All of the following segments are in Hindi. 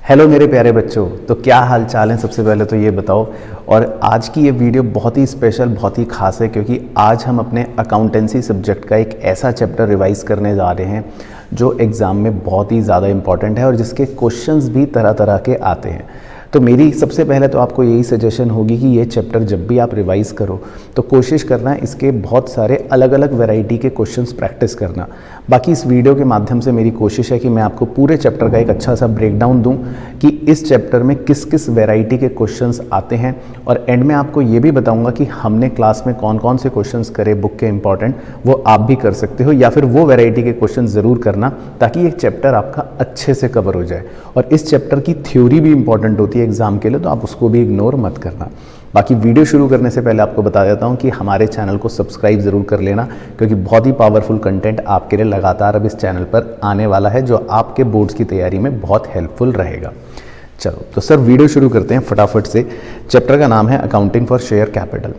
हेलो मेरे प्यारे बच्चों, तो क्या हाल चाल है। सबसे पहले तो ये बताओ। और आज की ये वीडियो बहुत ही स्पेशल, बहुत ही खास है क्योंकि आज हम अपने अकाउंटेंसी सब्जेक्ट का एक ऐसा चैप्टर रिवाइज करने जा रहे हैं जो एग्ज़ाम में बहुत ही ज़्यादा इम्पॉर्टेंट है और जिसके क्वेश्चंस भी तरह तरह के आते हैं। तो मेरी सबसे पहले तो आपको यही सजेशन होगी कि ये चैप्टर जब भी आप रिवाइज करो तो कोशिश करना इसके बहुत सारे अलग अलग वैरायटी के क्वेश्चंस प्रैक्टिस करना। बाकी इस वीडियो के माध्यम से मेरी कोशिश है कि मैं आपको पूरे चैप्टर का एक अच्छा सा ब्रेकडाउन दूं कि इस चैप्टर में किस किस वैरायटी के क्वेश्चंस आते हैं, और एंड में आपको ये भी बताऊंगा कि हमने क्लास में कौन कौन से क्वेश्चंस करे बुक के इंपॉर्टेंट, वो आप भी कर सकते हो या फिर वो वैरायटी के क्वेश्चन ज़रूर करना ताकि ये चैप्टर आपका अच्छे से कवर हो जाए। और इस चैप्टर की थ्योरी भी इंपॉर्टेंट होती है एग्जाम के लिए, तो आप उसको भी इग्नोर मत करना। बाकी वीडियो शुरू करने से पहले आपको बता देता हूं कि हमारे चैनल को सब्सक्राइब ज़रूर कर लेना क्योंकि बहुत ही पावरफुल कंटेंट आपके लिए लगातार अब इस चैनल पर आने वाला है जो आपके बोर्ड्स की तैयारी में बहुत हेल्पफुल रहेगा। चलो तो सर वीडियो शुरू करते हैं फटाफट से। चैप्टर का नाम है अकाउंटिंग फॉर शेयर कैपिटल।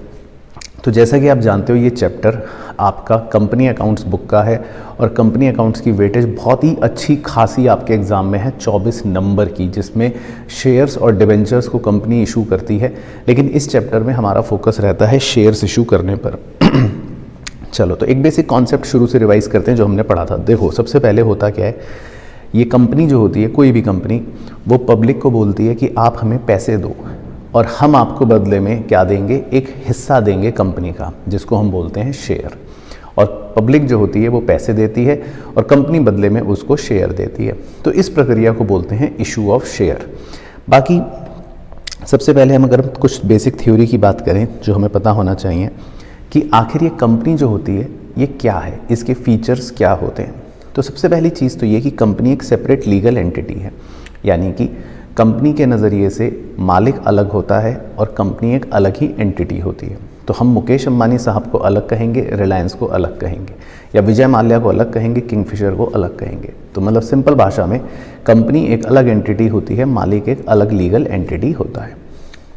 तो जैसा कि आप जानते हो ये चैप्टर आपका कंपनी अकाउंट्स बुक का है और कंपनी अकाउंट्स की वेटेज बहुत ही अच्छी खासी आपके एग्ज़ाम में है 24 नंबर की, जिसमें शेयर्स और डिबेंचर्स को कंपनी इशू करती है। लेकिन इस चैप्टर में हमारा फोकस रहता है शेयर्स इशू करने पर। चलो तो एक बेसिक कॉन्सेप्ट शुरू से रिवाइज करते हैं जो हमने पढ़ा था। देखो सबसे पहले होता क्या है, ये कंपनी जो होती है, कोई भी कंपनी, वो पब्लिक को बोलती है कि आप हमें पैसे दो और हम आपको बदले में क्या देंगे, एक हिस्सा देंगे कंपनी का, जिसको हम बोलते हैं शेयर। और पब्लिक जो होती है वो पैसे देती है और कंपनी बदले में उसको शेयर देती है। तो इस प्रक्रिया को बोलते हैं इशू ऑफ शेयर। बाकी सबसे पहले हम अगर कुछ बेसिक थ्योरी की बात करें जो हमें पता होना चाहिए कि आखिर ये कंपनी जो होती है ये क्या है, इसके फीचर्स क्या होते हैं। तो सबसे पहली चीज़ तो ये कि कंपनी एक सेपरेट लीगल एंटिटी है, यानी कि कंपनी के नज़रिए से मालिक अलग होता है और कंपनी एक अलग ही एंटिटी होती है। तो हम मुकेश अंबानी साहब को अलग कहेंगे, रिलायंस को अलग कहेंगे, या विजय माल्या को अलग कहेंगे, किंगफिशर को अलग कहेंगे। तो मतलब सिंपल भाषा में कंपनी एक अलग एंटिटी होती है, मालिक एक अलग लीगल एंटिटी होता है।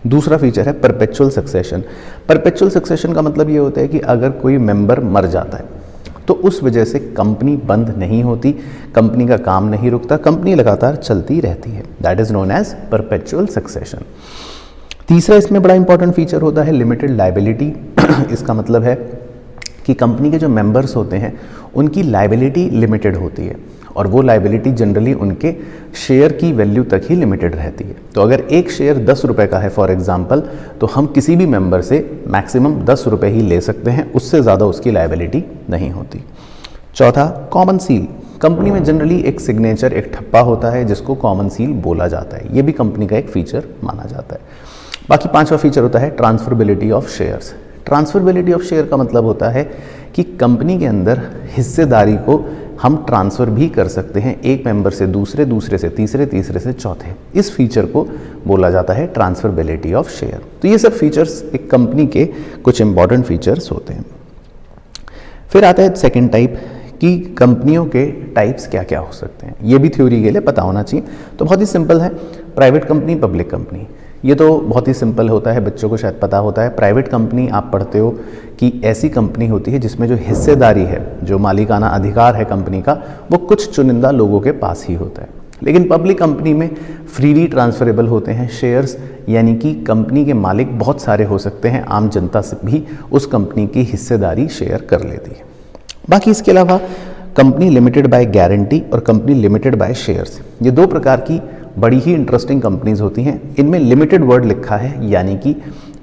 दूसरा फीचर है परपेचुअल सक्सेशन। परपेचुअल सक्सेशन का मतलब ये होता है कि अगर कोई मेंबर मर जाता है तो उस वजह से कंपनी बंद नहीं होती, कंपनी का काम नहीं रुकता, कंपनी लगातार चलती रहती है। That is known as perpetual succession. तीसरा इसमें बड़ा इंपॉर्टेंट फीचर होता है लिमिटेड लायबिलिटी। इसका मतलब है कि कंपनी के जो मेंबर्स होते हैं उनकी लायबिलिटी लिमिटेड होती है और वो लायबिलिटी जनरली उनके शेयर की वैल्यू तक ही लिमिटेड रहती है। तो अगर एक शेयर 10 रुपये का है फॉर एग्जांपल, तो हम किसी भी मेंबर से मैक्सिमम 10 रुपये ही ले सकते हैं, उससे ज़्यादा उसकी लायबिलिटी नहीं होती। चौथा कॉमन सील। कंपनी में जनरली एक सिग्नेचर, एक ठप्पा होता है जिसको कॉमन सील बोला जाता है। ये भी कंपनी का एक फीचर माना जाता है। बाकी पांचवा फीचर होता है transferability of shares. Transferability of share का मतलब होता है कि कंपनी के अंदर हिस्सेदारी को हम ट्रांसफ़र भी कर सकते हैं, एक मेंबर से दूसरे, दूसरे से तीसरे, तीसरे से चौथे। इस फीचर को बोला जाता है ट्रांसफरेबिलिटी ऑफ शेयर। तो ये सब फीचर्स एक कंपनी के कुछ इंपॉर्टेंट फीचर्स होते हैं। फिर आता है सेकंड टाइप कि कंपनियों के टाइप्स क्या क्या हो सकते हैं। ये भी थ्योरी के लिए पता होना चाहिए। तो बहुत ही सिंपल है, प्राइवेट कंपनी, पब्लिक कंपनी। ये तो बहुत ही सिंपल होता है, बच्चों को शायद पता होता है। प्राइवेट कंपनी आप पढ़ते हो कि ऐसी कंपनी होती है जिसमें जो हिस्सेदारी है, जो मालिकाना अधिकार है कंपनी का, वो कुछ चुनिंदा लोगों के पास ही होता है। लेकिन पब्लिक कंपनी में फ्रीली ट्रांसफरेबल होते हैं शेयर्स, यानी कि कंपनी के मालिक बहुत सारे हो सकते हैं, आम जनता से भी उस कंपनी की हिस्सेदारी शेयर कर लेती है। बाकी इसके अलावा कंपनी लिमिटेड बाय गारंटी और कंपनी लिमिटेड बाय शेयर्स, ये दो प्रकार की बड़ी ही इंटरेस्टिंग कंपनीज होती हैं। इनमें लिमिटेड वर्ड लिखा है, यानी कि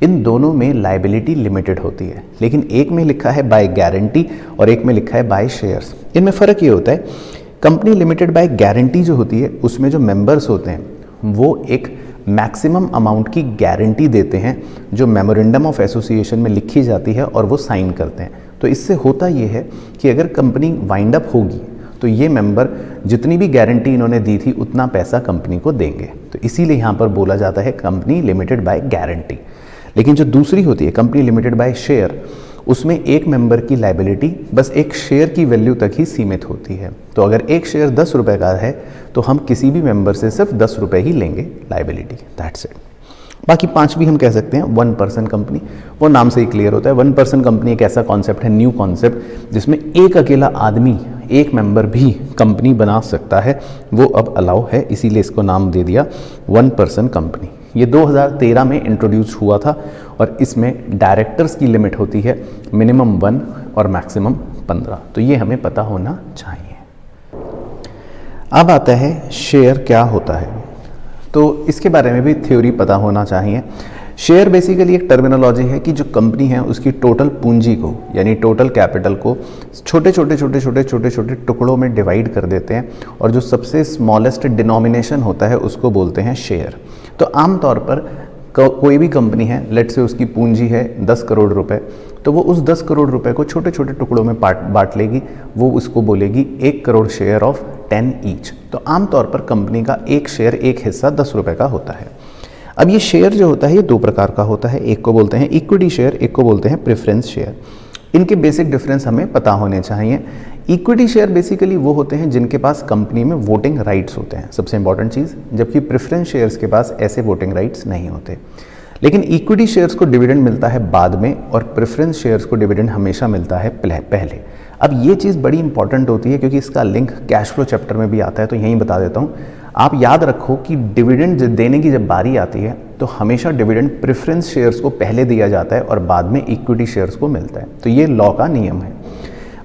इन दोनों में लायबिलिटी लिमिटेड होती है, लेकिन एक में लिखा है बाय गारंटी और एक में लिखा है बाय शेयर्स। इनमें फ़र्क ये होता है, कंपनी लिमिटेड बाय गारंटी जो होती है उसमें जो मेंबर्स होते हैं वो एक मैक्सिमम अमाउंट की गारंटी देते हैं जो मेमोरेंडम ऑफ एसोसिएशन में लिखी जाती है और वो साइन करते हैं। तो इससे होता ये है कि अगर कंपनी वाइंड अप होगी तो ये मेंबर जितनी भी गारंटी इन्होंने दी थी उतना पैसा कंपनी को देंगे। तो इसीलिए यहाँ पर बोला जाता है कंपनी लिमिटेड बाय गारंटी। लेकिन जो दूसरी होती है कंपनी लिमिटेड बाय शेयर, उसमें एक मेंबर की लायबिलिटी बस एक शेयर की वैल्यू तक ही सीमित होती है। तो अगर एक शेयर 10 रुपये का है तो हम किसी भी मेंबर से सिर्फ 10 रुपये ही लेंगे लायबिलिटी, दैट्स इट। बाकी पांचवी हम कह सकते हैं 1 पर्सन कंपनी। वो नाम से ही क्लियर होता है, 1 पर्सन कंपनी एक ऐसा कॉन्सेप्ट है, न्यू कॉन्सेप्ट, जिसमें एक अकेला आदमी एक मेंबर भी कंपनी बना सकता है, वो अब अलाउ है, इसीलिए इसको नाम दे दिया 1 पर्सन कंपनी। ये 2013 में इंट्रोड्यूस हुआ था और इसमें डायरेक्टर्स की लिमिट होती है मिनिमम 1 और मैक्सिमम 15। तो ये हमें पता होना चाहिए। अब आता है शेयर क्या होता है, तो इसके बारे में भी थ्योरी पता होना चाहिए। शेयर बेसिकली एक टर्मिनोलॉजी है कि जो कंपनी है उसकी टोटल पूंजी को यानी टोटल कैपिटल को छोटे छोटे टुकड़ों में डिवाइड कर देते हैं और जो सबसे स्मॉलेस्ट डिनोमिनेशन होता है उसको बोलते हैं शेयर। तो आमतौर पर कोई भी कंपनी है, लेट से उसकी पूंजी है 10 करोड़ रुपए, तो वो उस 10 करोड़ रुपए को छोटे छोटे टुकड़ों में बांट लेगी, वो उसको बोलेगी 1 करोड़ शेयर ऑफ 10 ईच। तो आमतौर पर कंपनी का एक शेयर, एक हिस्सा 10 रुपए का होता है। अब ये शेयर जो होता है ये 2 प्रकार का होता है, एक को बोलते हैं इक्विटी शेयर, एक को बोलते हैं प्रेफरेंस शेयर। इनके बेसिक डिफरेंस हमें पता होने चाहिए। इक्विटी शेयर बेसिकली वो होते हैं जिनके पास कंपनी में वोटिंग राइट्स होते हैं, सबसे इंपॉर्टेंट चीज़, जबकि प्रेफरेंस शेयर्स के पास ऐसे वोटिंग राइट्स नहीं होते। लेकिन इक्विटी शेयर्स को डिविडेंड मिलता है बाद में और प्रेफरेंस शेयर्स को डिविडेंड हमेशा मिलता है पहले। अब ये चीज़ बड़ी इंपॉर्टेंट होती है क्योंकि इसका लिंक कैश फ्लो चैप्टर में भी आता है, तो यहीं बता देता हूँ। आप याद रखो कि डिविडेंड देने की जब बारी आती है तो हमेशा डिविडेंड प्रेफरेंस शेयर्स को पहले दिया जाता है और बाद में इक्विटी शेयर्स को मिलता है। तो ये लॉ का नियम है।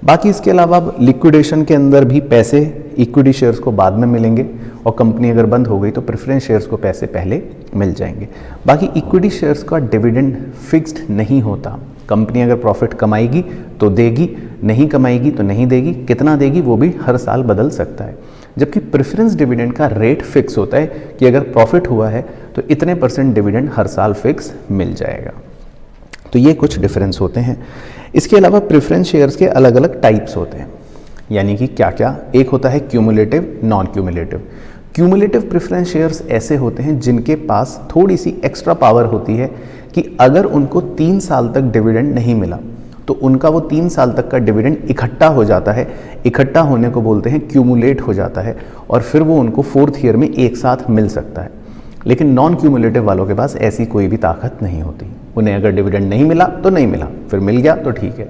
बाकी इसके अलावा अब लिक्विडेशन के अंदर भी पैसे इक्विटी शेयर्स को बाद में मिलेंगे और कंपनी अगर बंद हो गई तो प्रेफरेंस शेयर्स को पैसे पहले मिल जाएंगे। बाकी इक्विटी शेयर्स का डिविडेंड फिक्स्ड नहीं होता। कंपनी अगर प्रॉफिट कमाएगी तो देगी, नहीं कमाएगी तो नहीं देगी, कितना देगी वो भी हर साल बदल सकता है। जबकि प्रेफरेंस डिविडेंड का रेट फिक्स होता है कि अगर प्रॉफिट हुआ है तो इतने % डिविडेंड हर साल फिक्स मिल जाएगा। तो ये कुछ डिफरेंस होते हैं। इसके अलावा प्रेफरेंस शेयर्स के अलग अलग टाइप्स होते हैं, यानी कि क्या क्या। एक होता है cumulative, non cumulative. Cumulative preference shares ऐसे होते हैं जिनके पास थोड़ी सी एक्स्ट्रा पावर होती है कि अगर उनको 3 साल तक डिविडेंड नहीं मिला तो उनका वो 3 साल तक का डिविडेंड इकट्ठा हो जाता है। इकट्ठा होने को बोलते हैं क्यूमुलेट हो जाता है और फिर वो उनको 4th ईयर में एक साथ मिल सकता है। लेकिन नॉन क्यूमुलेटिव वालों के पास ऐसी कोई भी ताकत नहीं होती। उन्हें अगर डिविडेंड नहीं मिला तो नहीं मिला, फिर मिल गया तो ठीक है।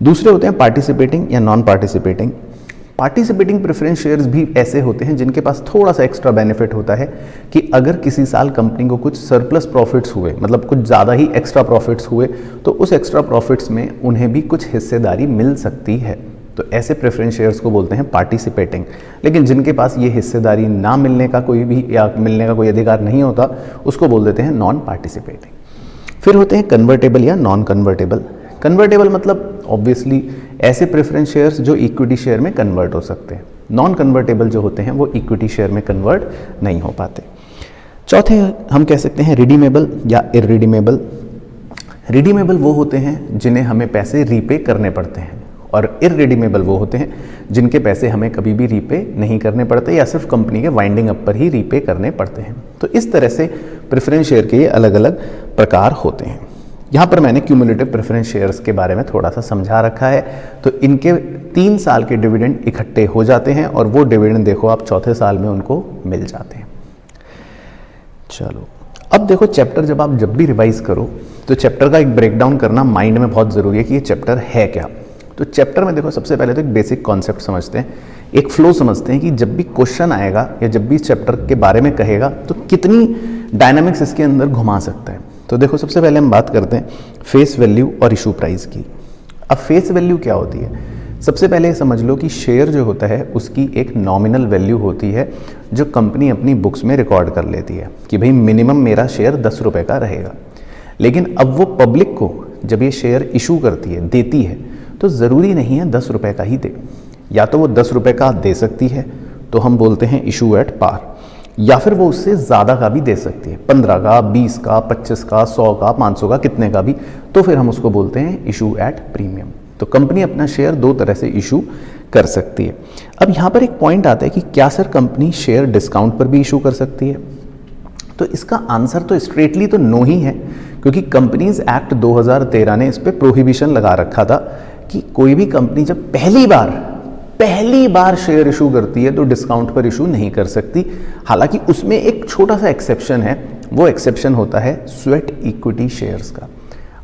दूसरे होते हैं पार्टिसिपेटिंग या non participating. Participating preference shares भी ऐसे होते हैं जिनके पास थोड़ा सा एक्स्ट्रा बेनिफिट होता है कि अगर किसी साल कंपनी को कुछ सरप्लस प्रॉफिट्स हुए, मतलब कुछ ज़्यादा ही एक्स्ट्रा प्रॉफिट्स हुए, तो उस एक्स्ट्रा प्रॉफिट्स में उन्हें भी कुछ हिस्सेदारी मिल सकती है। तो ऐसे प्रेफरेंस शेयर्स को बोलते हैं पार्टिसिपेटिंग। लेकिन जिनके पास ये हिस्सेदारी ना मिलने का कोई भी या मिलने का कोई अधिकार नहीं होता, उसको बोल देते हैं नॉन पार्टिसिपेटिंग। फिर होते हैं कन्वर्टेबल या नॉन कन्वर्टेबल। कन्वर्टेबल मतलब ऑब्वियसली ऐसे प्रेफरेंस शेयर्स जो इक्विटी शेयर में कन्वर्ट हो सकते हैं। नॉन कन्वर्टेबल जो होते हैं वो इक्विटी शेयर में कन्वर्ट नहीं हो पाते। चौथे हम कह सकते हैं रिडीमेबल या इररिडीमेबल। रिडीमेबल वो होते हैं जिन्हें हमें पैसे रीपे करने पड़ते हैं और इररिडीमेबल वो होते हैं जिनके पैसे हमें कभी भी रीपे नहीं करने पड़ते या सिर्फ कंपनी के वाइंडिंग अप पर ही रीपे करने पड़ते हैं। तो इस तरह से प्रेफरेंस शेयर के ये अलग अलग प्रकार होते हैं। यहाँ पर मैंने क्यूमुलेटिव प्रेफरेंस शेयर्स के बारे में थोड़ा सा समझा रखा है। तो इनके 3 साल के डिविडेंड इकट्ठे हो जाते हैं और वो डिविडेंड देखो आप चौथे साल में उनको मिल जाते हैं। चलो अब देखो, चैप्टर जब भी रिवाइज करो तो चैप्टर का एक ब्रेकडाउन करना माइंड में बहुत ज़रूरी है कि ये चैप्टर है क्या। तो चैप्टर में देखो सबसे पहले तो एक बेसिक कॉन्सेप्ट समझते हैं, एक फ्लो समझते हैं कि जब भी क्वेश्चन आएगा या जब भी चैप्टर के बारे में कहेगा तो कितनी डायनामिक्स इसके अंदर घुमा सकता है। तो देखो सबसे पहले हम बात करते हैं फेस वैल्यू और इशू प्राइस की। अब फेस वैल्यू क्या होती है? सबसे पहले समझ लो कि शेयर जो होता है उसकी एक नॉमिनल वैल्यू होती है जो कंपनी अपनी बुक्स में रिकॉर्ड कर लेती है कि भाई मिनिमम मेरा शेयर 10 रुपये का रहेगा। लेकिन अब वो पब्लिक को जब ये शेयर इशू करती है, देती है, तो ज़रूरी नहीं है 10 रुपये का ही दे। या तो वो 10 रुपये का दे सकती है तो हम बोलते हैं इशू एट पार, या फिर वो उससे ज़्यादा का भी दे सकती है, 15 का, 20 का, 25 का, 100 का, 500 का, कितने का भी, तो फिर हम उसको बोलते हैं इशू एट प्रीमियम। तो कंपनी अपना शेयर 2 तरह से इशू कर सकती है। अब यहाँ पर एक पॉइंट आता है कि क्या सर कंपनी शेयर डिस्काउंट पर भी इशू कर सकती है? तो इसका आंसर तो स्ट्रेटली तो नो ही है, क्योंकि कंपनीज एक्ट 2013 ने इस पर प्रोहिबिशन लगा रखा था कि कोई भी कंपनी जब पहली बार शेयर इशू करती है तो डिस्काउंट पर इशू नहीं कर सकती। हालांकि उसमें एक छोटा सा एक्सेप्शन है, वो एक्सेप्शन होता है स्वेट इक्विटी शेयर्स का।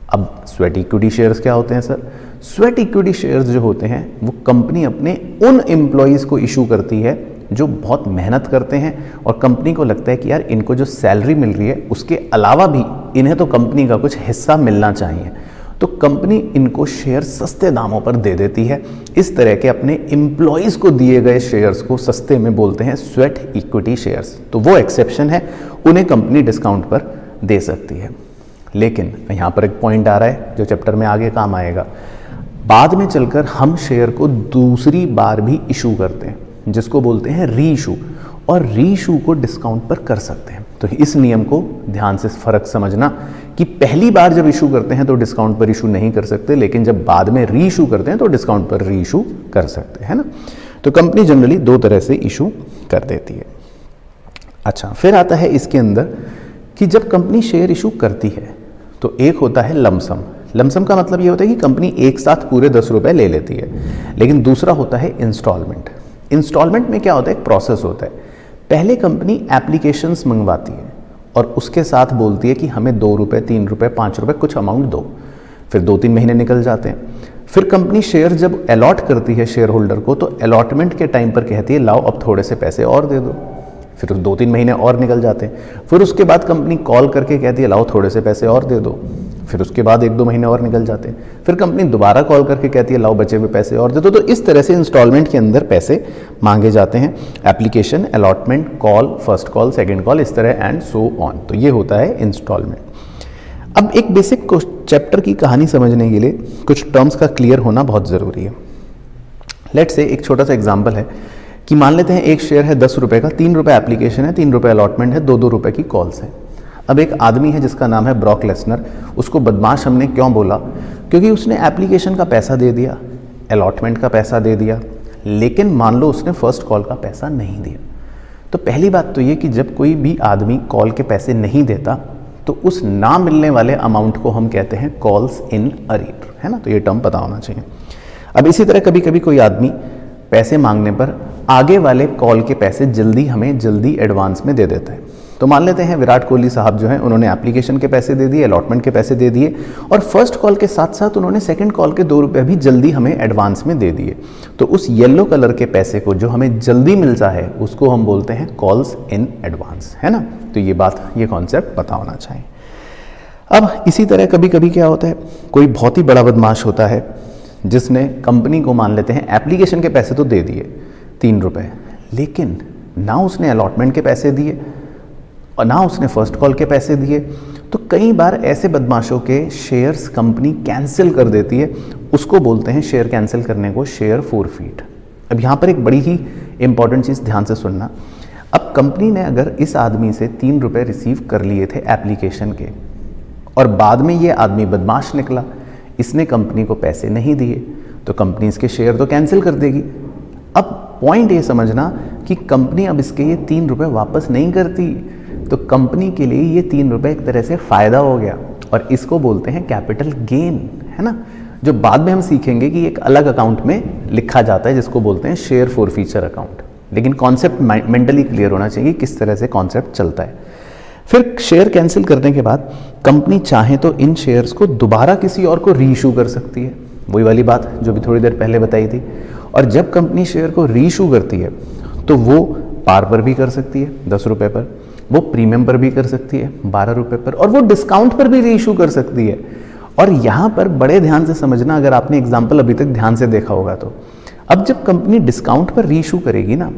अब स्वेट इक्विटी शेयर्स क्या होते हैं सर? स्वेट इक्विटी शेयर्स जो होते हैं वो कंपनी अपने उन एम्प्लॉयज़ को इशू करती है जो बहुत मेहनत करते हैं और कंपनी को लगता है कि यार इनको जो सैलरी मिल रही है उसके अलावा भी इन्हें तो कंपनी का कुछ हिस्सा मिलना चाहिए, तो कंपनी इनको शेयर सस्ते दामों पर दे देती है। इस तरह के अपने एम्प्लॉयज़ को दिए गए शेयर्स को सस्ते में बोलते हैं स्वेट इक्विटी शेयर्स। तो वो एक्सेप्शन है, उन्हें कंपनी डिस्काउंट पर दे सकती है। लेकिन यहाँ पर एक पॉइंट आ रहा है जो चैप्टर में आगे काम आएगा। बाद में चलकर हम शेयर को दूसरी बार भी इशू करते हैं जिसको बोलते हैं री इशू, और री इशू को डिस्काउंट पर कर सकते हैं। तो इस नियम को ध्यान से फर्क समझना कि पहली बार जब इशू करते हैं तो डिस्काउंट पर इशू नहीं कर सकते, लेकिन जब बाद में री इशू करते हैं तो डिस्काउंट पर री इशू कर सकते हैं ना। तो कंपनी जनरली दो तरह से इशू कर देती है। अच्छा, फिर आता है इसके अंदर कि जब कंपनी शेयर इशू करती है तो एक होता है लमसम। लमसम का मतलब ये होता है कि कंपनी एक साथ पूरे 10 रुपए ले लेती है। लेकिन दूसरा होता है इंस्टॉलमेंट। इंस्टॉलमेंट में क्या होता है, एक प्रोसेस होता है। पहले कंपनी एप्लीकेशंस मंगवाती है और उसके साथ बोलती है कि हमें 2 रुपये 3 रुपये 5 रुपये कुछ अमाउंट दो। फिर 2-3 महीने निकल जाते हैं। फिर कंपनी शेयर जब अलॉट करती है शेयर होल्डर को तो अलॉटमेंट के टाइम पर कहती है लाओ अब थोड़े से पैसे और दे दो। फिर 2-3 महीने और निकल जाते हैं। फिर उसके बाद कंपनी कॉल करके कहती है लाओ थोड़े से पैसे और दे दो। फिर उसके बाद 1-2 महीने और निकल जाते हैं। फिर कंपनी दोबारा कॉल करके कहती है लाओ बचे हुए पैसे और दे दो। तो इस तरह से इंस्टॉलमेंट के अंदर पैसे मांगे जाते हैं। Application, allotment, call, first call, second call, इस तरह एंड सो ऑन। तो ये होता है इंस्टॉलमेंट। अब एक बेसिक चैप्टर की कहानी समझने के लिए कुछ टर्म्स का क्लियर होना बहुत ज़रूरी है। लेट से एक छोटा सा एग्जाम्पल है कि मान लेते हैं एक शेयर है 10 रुपये का, 3 रुपये एप्लीकेशन है, 3 रुपये अलॉटमेंट है, 2-2 रुपये की कॉल्स है। अब एक आदमी है जिसका नाम है ब्रॉक लेसनर। उसको बदमाश हमने क्यों बोला? क्योंकि उसने एप्लीकेशन का पैसा दे दिया, अलॉटमेंट का पैसा दे दिया, लेकिन मान लो उसने फर्स्ट कॉल का पैसा नहीं दिया। तो पहली बात तो ये कि जब कोई भी आदमी कॉल के पैसे नहीं देता तो उस ना मिलने वाले अमाउंट को हम कहते हैं कॉल्स इन अरियर, है ना। तो ये टर्म पता होना चाहिए। अब इसी तरह कभी कभी कोई आदमी पैसे मांगने पर आगे वाले कॉल के पैसे हमें जल्दी एडवांस में दे देता है। तो मान लेते हैं विराट कोहली साहब जो हैं उन्होंने एप्लीकेशन के पैसे दे दिए, अलॉटमेंट के पैसे दे दिए और फर्स्ट कॉल के साथ साथ उन्होंने सेकंड कॉल के 2 रुपये भी जल्दी हमें एडवांस में दे दिए। तो उस येलो कलर के पैसे को जो हमें जल्दी मिलता है उसको हम बोलते हैं कॉल्स इन एडवांस, है ना। तो ये कॉन्सेप्ट पता होना चाहिए। अब इसी तरह कभी कभी क्या होता है, कोई बहुत ही बड़ा बदमाश होता है जिसने कंपनी को मान लेते हैं एप्लीकेशन के पैसे तो दे दिए 3 रुपये, लेकिन ना उसने अलॉटमेंट के पैसे दिए और ना उसने फर्स्ट कॉल के पैसे दिए। तो कई बार ऐसे बदमाशों के शेयर्स कंपनी कैंसिल कर देती है। उसको बोलते हैं, शेयर कैंसिल करने को, शेयर फोरफीट। अब यहाँ पर एक बड़ी ही इंपॉर्टेंट चीज़ ध्यान से सुनना। अब कंपनी ने अगर इस आदमी से 3 रुपये रिसीव कर लिए थे एप्लीकेशन के और बाद में ये आदमी बदमाश निकला, इसने कंपनी को पैसे नहीं दिए, तो कंपनी इसके शेयर तो कैंसिल कर देगी। अब पॉइंट ये समझना कि कंपनी अब इसके ये 3 रुपये वापस नहीं करती, तो कंपनी के लिए ये 3 रुपये एक तरह से फ़ायदा हो गया और इसको बोलते हैं कैपिटल गेन, है ना। जो बाद में हम सीखेंगे कि एक अलग अकाउंट में लिखा जाता है जिसको बोलते हैं शेयर फॉरफीचर अकाउंट। लेकिन कॉन्सेप्ट मेंटली क्लियर होना चाहिए किस तरह से कॉन्सेप्ट चलता है। फिर शेयर कैंसिल करने के बाद कंपनी चाहे तो इन शेयर्स को दोबारा किसी और को रीइशू कर सकती है, वही वाली बात जो भी थोड़ी देर पहले बताई थी। और जब कंपनी शेयर को रीइशू करती है तो वो पार पर भी कर सकती है 10 रुपये पर, वो प्रीमियम पर भी कर सकती है 12 रुपये पर, और वो डिस्काउंट पर भी रीइशू कर सकती है। और यहाँ पर बड़े ध्यान से समझना, अगर आपने एग्जाम्पल अभी तक ध्यान से देखा होगा तो अब जब कंपनी डिस्काउंट पर रीइशू करेगी ना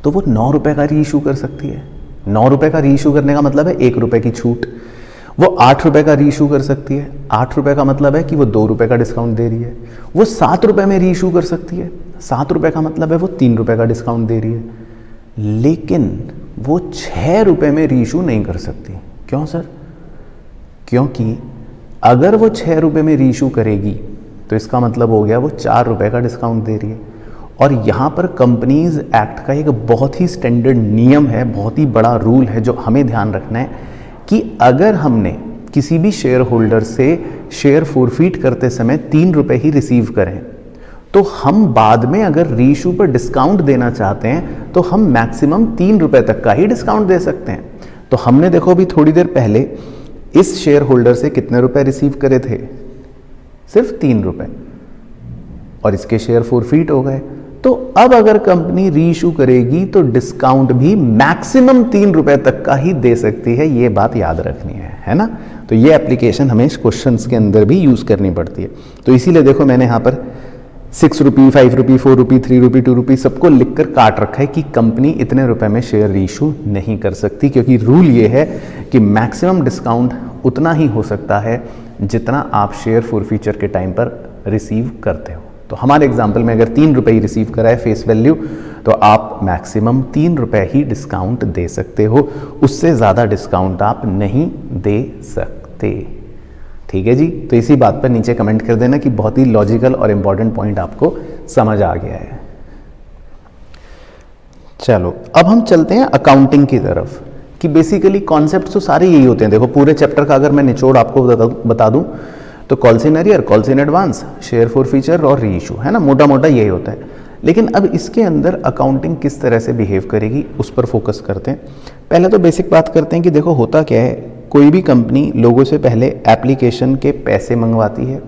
तो वो 9 रुपये का रीइशू कर सकती है। 9 रुपये का रीइशू करने का मतलब है 1 रुपये की छूट। वो 8 रुपये का रीइशू कर सकती है। 8 रुपये का मतलब है कि वो 2 रुपये का डिस्काउंट दे रही है। वो 7 रुपये में रीइशू कर सकती है। 7 रुपये का मतलब है वो 3 रुपये का डिस्काउंट दे रही है। लेकिन वो 6 रुपये में रीइशू नहीं कर सकती। क्यों सर? क्योंकि अगर वो 6 रुपये में रीइशू करेगी तो इसका मतलब हो गया वो 4 रुपये का डिस्काउंट दे रही है। और यहाँ पर कंपनीज एक्ट का एक बहुत ही स्टैंडर्ड नियम है, बहुत ही बड़ा रूल है जो हमें ध्यान रखना है कि अगर हमने किसी भी शेयर होल्डर से शेयर फोरफीट करते समय 3 रुपये ही रिसीव करें तो हम बाद में अगर रीइशू पर डिस्काउंट देना चाहते हैं तो हम मैक्सिमम 3 रुपये तक का ही डिस्काउंट दे सकते हैं। तो हमने देखो अभी थोड़ी देर पहले इस शेयर होल्डर से कितने रुपए रिसीव करे थे? सिर्फ 3 रुपये, और इसके शेयर फॉरफिट हो गए। तो अब अगर कंपनी रीइशू करेगी तो डिस्काउंट भी मैक्सिमम 3 रुपये तक का ही दे सकती है, ये बात याद रखनी है ना। तो ये एप्लीकेशन हमें इस क्वेश्चंस के अंदर भी यूज़ करनी पड़ती है। तो इसीलिए देखो मैंने यहाँ पर 6 रुपये, 5 रुपये, 4 रुपये, 3 रुपये, 2 रुपये सबको लिखकर काट रखा है कि कंपनी इतने रुपए में शेयर रीइशू नहीं कर सकती, क्योंकि रूल ये है कि मैक्सिमम डिस्काउंट उतना ही हो सकता है जितना आप शेयर फॉरफीचर के टाइम पर रिसीव करते हो। तो हमारे एग्जाम्पल में अगर 3 रुपये ही रिसीव करा है फेस वैल्यू, तो आप मैक्सिमम 3 रुपये ही डिस्काउंट दे सकते हो, उससे ज़्यादा डिस्काउंट आप नहीं दे सकते। ठीक है जी। तो इसी बात पर नीचे कमेंट कर देना कि बहुत ही लॉजिकल और इंपॉर्टेंट पॉइंट आपको समझ आ गया है। चलो अब हम चलते हैं अकाउंटिंग की तरफ, कि बेसिकली कॉन्सेप्ट तो सारे यही होते हैं। देखो पूरे चैप्टर का अगर मैं निचोड़ आपको बता दूं तो calls in arrear, calls in advance, share forfeiture और रीइशू, है ना, मोटा मोटा यही होता है। लेकिन अब इसके अंदर अकाउंटिंग किस तरह से बिहेव करेगी उस पर फोकस करते हैं। पहले तो बेसिक बात करते हैं कि देखो होता क्या है, कोई भी कंपनी लोगों से पहले एप्लीकेशन के पैसे मंगवाती है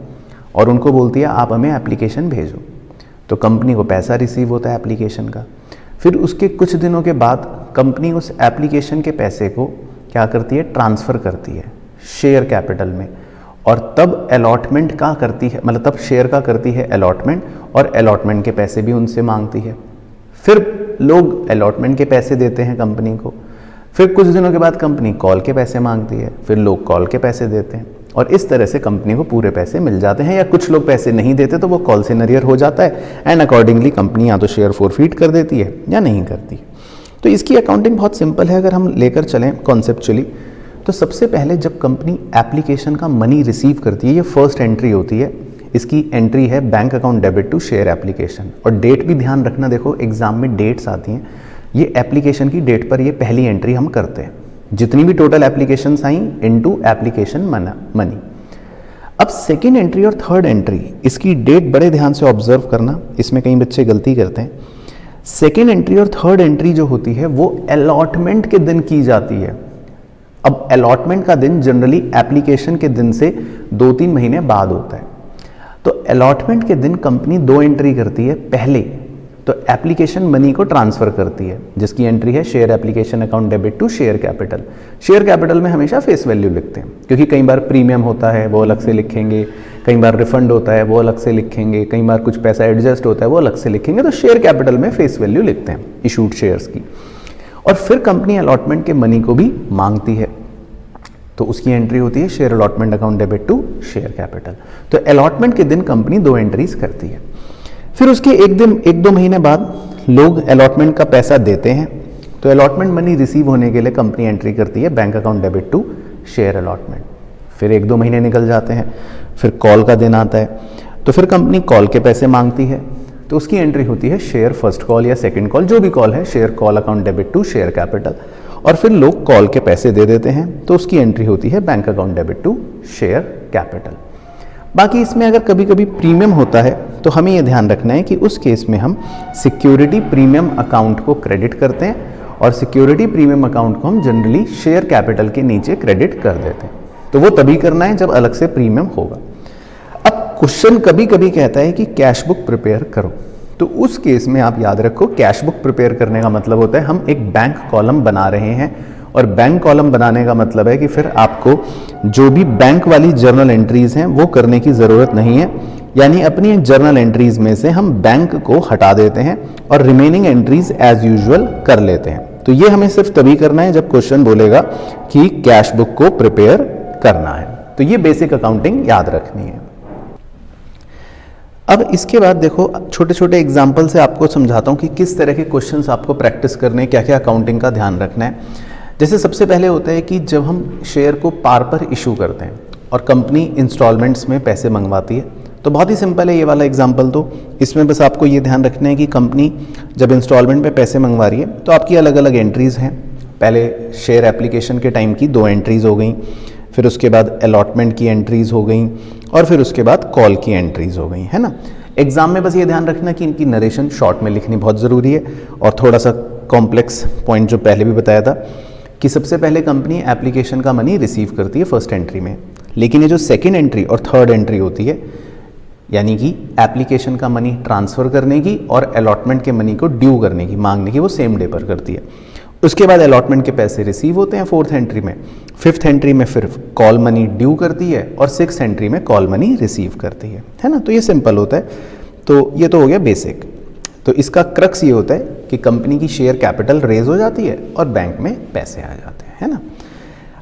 और उनको बोलती है आप हमें एप्लीकेशन भेजो। तो कंपनी को पैसा रिसीव होता है एप्लीकेशन का। फिर उसके कुछ दिनों के बाद कंपनी उस एप्लीकेशन के पैसे को क्या करती है, ट्रांसफ़र करती है शेयर कैपिटल में, और तब अलॉटमेंट का करती है, मतलब तब शेयर का करती है अलॉटमेंट, और अलॉटमेंट के पैसे भी उनसे मांगती है। फिर लोग अलॉटमेंट के पैसे देते हैं कंपनी को। फिर कुछ दिनों के बाद कंपनी कॉल के पैसे मांगती है, फिर लोग कॉल के पैसे देते हैं, और इस तरह से कंपनी को पूरे पैसे मिल जाते हैं। या कुछ लोग पैसे नहीं देते तो वो कॉल्स इन अरियर हो जाता है, एंड अकॉर्डिंगली कंपनी या तो शेयर फॉरफिट कर देती है या नहीं करती। तो इसकी अकाउंटिंग बहुत सिंपल है। अगर हम लेकर चलें कॉन्सेप्चुअली, तो सबसे पहले जब कंपनी एप्लीकेशन का मनी रिसीव करती है, ये फर्स्ट एंट्री होती है। इसकी एंट्री है bank account debit to share application, और डेट भी ध्यान रखना, देखो एग्जाम में डेट्स आती हैं, ये एप्लीकेशन की डेट पर ये पहली एंट्री हम करते हैं, जितनी भी टोटल एप्लीकेशंस आई इनटू एप्लीकेशन मनी। अब सेकेंड एंट्री और थर्ड एंट्री, इसकी डेट बड़े ध्यान से ऑब्जर्व करना, इसमें कई बच्चे गलती करते हैं। सेकेंड एंट्री और थर्ड एंट्री जो होती है वो अलॉटमेंट के दिन की जाती है। अब अलॉटमेंट का दिन जनरली एप्लीकेशन के दिन से 2-3 महीने बाद होता है। तो अलॉटमेंट के दिन कंपनी 2 एंट्री करती है। पहले तो एप्लीकेशन मनी को ट्रांसफर करती है, जिसकी एंट्री है share application account debit to share capital. Share capital में हमेशा फेस वैल्यू लिखते हैं, क्योंकि कई बार प्रीमियम होता है वो अलग से लिखेंगे, कई बार रिफंड होता है वो अलग से लिखेंगे, कई बार कुछ पैसा एडजस्ट होता है वो अलग से लिखेंगे। तो शेयर कैपिटल में फेस वैल्यू लिखते हैं इशूड शेयर्स की। और फिर कंपनी अलॉटमेंट के मनी को भी मांगती है, तो उसकी एंट्री होती है share allotment account debit to share capital. तो अलॉटमेंट के दिन कंपनी 2 एंट्रीज करती है। फिर उसके 1-2 महीने बाद लोग अलॉटमेंट का पैसा देते हैं, तो अलॉटमेंट मनी रिसीव होने के लिए कंपनी एंट्री करती है bank account debit to share allotment. फिर 1-2 महीने निकल जाते हैं, फिर कॉल का दिन आता है, तो फिर कंपनी कॉल के पैसे मांगती है, तो उसकी एंट्री होती है शेयर फर्स्ट कॉल या सेकंड कॉल, जो भी कॉल है, share call account debit to share capital. और फिर लोग कॉल के पैसे दे देते हैं, तो उसकी एंट्री होती है bank account debit to share capital. बाकी इसमें अगर कभी कभी प्रीमियम होता है तो हमें यह ध्यान रखना है कि उस केस में हम सिक्योरिटी प्रीमियम अकाउंट को क्रेडिट करते हैं, और सिक्योरिटी प्रीमियम अकाउंट को हम जनरली शेयर कैपिटल के नीचे क्रेडिट कर देते हैं। तो वो तभी करना है जब अलग से प्रीमियम होगा। अब क्वेश्चन कभी कभी कहता है कि कैश बुक प्रिपेयर करो, तो उस केस में आप याद रखो कैश बुक प्रिपेयर करने का मतलब होता है हम एक बैंक कॉलम बना रहे हैं, और बैंक कॉलम बनाने का मतलब है कि फिर आपको जो भी बैंक वाली जर्नल एंट्रीज हैं वो करने की ज़रूरत नहीं है, यानी अपनी जर्नल एंट्रीज में से हम बैंक को हटा देते हैं और रिमेनिंग एंट्रीज एज यूजुअल कर लेते हैं। तो ये हमें सिर्फ तभी करना है जब क्वेश्चन बोलेगा कि कैश बुक को प्रिपेयर करना है। तो ये बेसिक अकाउंटिंग याद रखनी है। अब इसके बाद देखो छोटे छोटे एग्जाम्पल से आपको समझाता हूँ कि किस तरह के क्वेश्चंस आपको प्रैक्टिस करने हैं, क्या क्या अकाउंटिंग का ध्यान रखना है। जैसे सबसे पहले होता है कि जब हम शेयर को पार पर इशू करते हैं और कंपनी इंस्टॉलमेंट्स में पैसे मंगवाती है, तो बहुत ही सिंपल है ये वाला एग्जांपल। तो इसमें बस आपको ये ध्यान रखना है कि कंपनी जब इंस्टॉलमेंट पे पैसे मंगवा रही है तो आपकी अलग अलग एंट्रीज़ हैं। पहले शेयर एप्लीकेशन के टाइम की 2 एंट्रीज़ हो गई, फिर उसके बाद अलॉटमेंट की एंट्रीज़ हो गई, और फिर उसके बाद कॉल की एंट्रीज़ हो गई, है ना। एग्जाम में बस ये ध्यान रखना कि इनकी नरेशन शॉर्ट में लिखनी बहुत ज़रूरी है। और थोड़ा सा कॉम्प्लेक्स पॉइंट जो पहले भी बताया था कि सबसे पहले कंपनी एप्लीकेशन का मनी रिसीव करती है फर्स्ट एंट्री में, लेकिन ये जो सेकंड एंट्री और थर्ड एंट्री होती है यानी कि एप्लीकेशन का मनी ट्रांसफ़र करने की और अलॉटमेंट के मनी को ड्यू करने की, मांगने की, वो सेम डे पर करती है। उसके बाद अलॉटमेंट के पैसे रिसीव होते हैं 4th एंट्री में, 5th एंट्री में फिर कॉल मनी ड्यू करती है और 6th एंट्री में कॉल मनी रिसीव करती है ना। तो ये सिंपल होता है। तो ये तो हो गया बेसिक। तो इसका क्रक्स ये होता है कि कंपनी की शेयर कैपिटल रेज हो जाती है और बैंक में पैसे आ जाते हैं, है ना।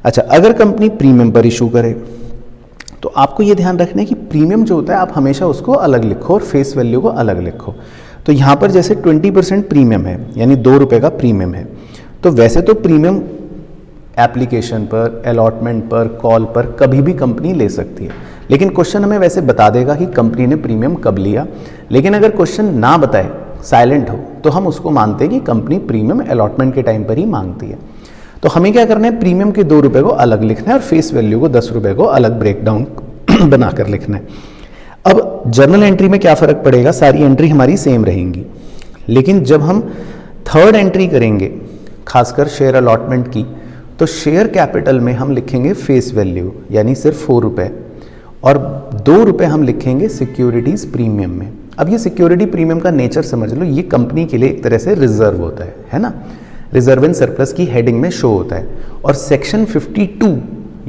अच्छा, अगर कंपनी प्रीमियम पर इशू करे तो आपको ये ध्यान रखना है कि प्रीमियम जो होता है आप हमेशा उसको अलग लिखो और फेस वैल्यू को अलग लिखो। तो यहाँ पर जैसे 20% प्रीमियम है, यानी 2 रुपये का प्रीमियम है, तो वैसे तो प्रीमियम एप्लीकेशन पर, अलॉटमेंट पर, कॉल पर कभी भी कंपनी ले सकती है, लेकिन क्वेश्चन हमें वैसे बता देगा कि कंपनी ने प्रीमियम कब लिया। लेकिन अगर क्वेश्चन ना बताए, साइलेंट हो, तो हम उसको मानते हैं कि कंपनी प्रीमियम अलॉटमेंट के टाइम पर ही मांगती है। तो हमें क्या करना है, प्रीमियम के 2 रुपये को अलग लिखना है और फेस वैल्यू को 10 रुपये को अलग ब्रेकडाउन बनाकर लिखना है। अब जर्नल एंट्री में क्या फ़र्क पड़ेगा, सारी एंट्री हमारी सेम रहेंगी, लेकिन जब हम 3rd एंट्री करेंगे खासकर शेयर अलॉटमेंट की, तो शेयर कैपिटल में हम लिखेंगे फेस वैल्यू यानी सिर्फ 4 रुपये और 2 रुपये हम लिखेंगे सिक्योरिटीज़ प्रीमियम में। अब ये सिक्योरिटी प्रीमियम का नेचर समझ लो, ये कंपनी के लिए एक तरह से रिजर्व होता है ना। रिजर्व एंड सरप्लस की हेडिंग में शो होता है। और सेक्शन 52,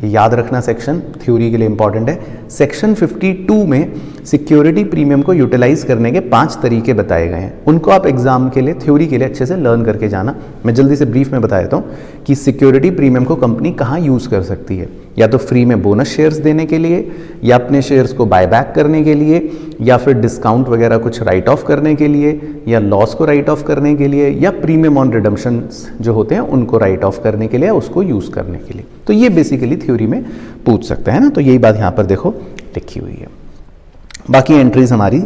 ये याद रखना, सेक्शन थ्योरी के लिए इंपॉर्टेंट है, सेक्शन 52 में सिक्योरिटी प्रीमियम को यूटिलाइज करने के 5 तरीके बताए गए हैं। उनको आप एग्जाम के लिए, थ्योरी के लिए अच्छे से लर्न करके जाना। मैं जल्दी से ब्रीफ में बता देता हूँ कि सिक्योरिटी प्रीमियम को कंपनी कहाँ यूज़ कर सकती है, या तो फ्री में बोनस शेयर्स देने के लिए, या अपने शेयर्स को बायबैक करने के लिए, या फिर डिस्काउंट वगैरह कुछ राइट ऑफ करने के लिए, या लॉस को राइट ऑफ करने के लिए, या प्रीमियम ऑन रिडम्पशन जो होते हैं उनको राइट ऑफ करने के लिए, उसको यूज़ करने के लिए। तो ये बेसिकली थ्योरी में पूछ सकते हैं ना। तो यही बात यहाँ पर देखो लिखी हुई है। बाकी एंट्रीज हमारी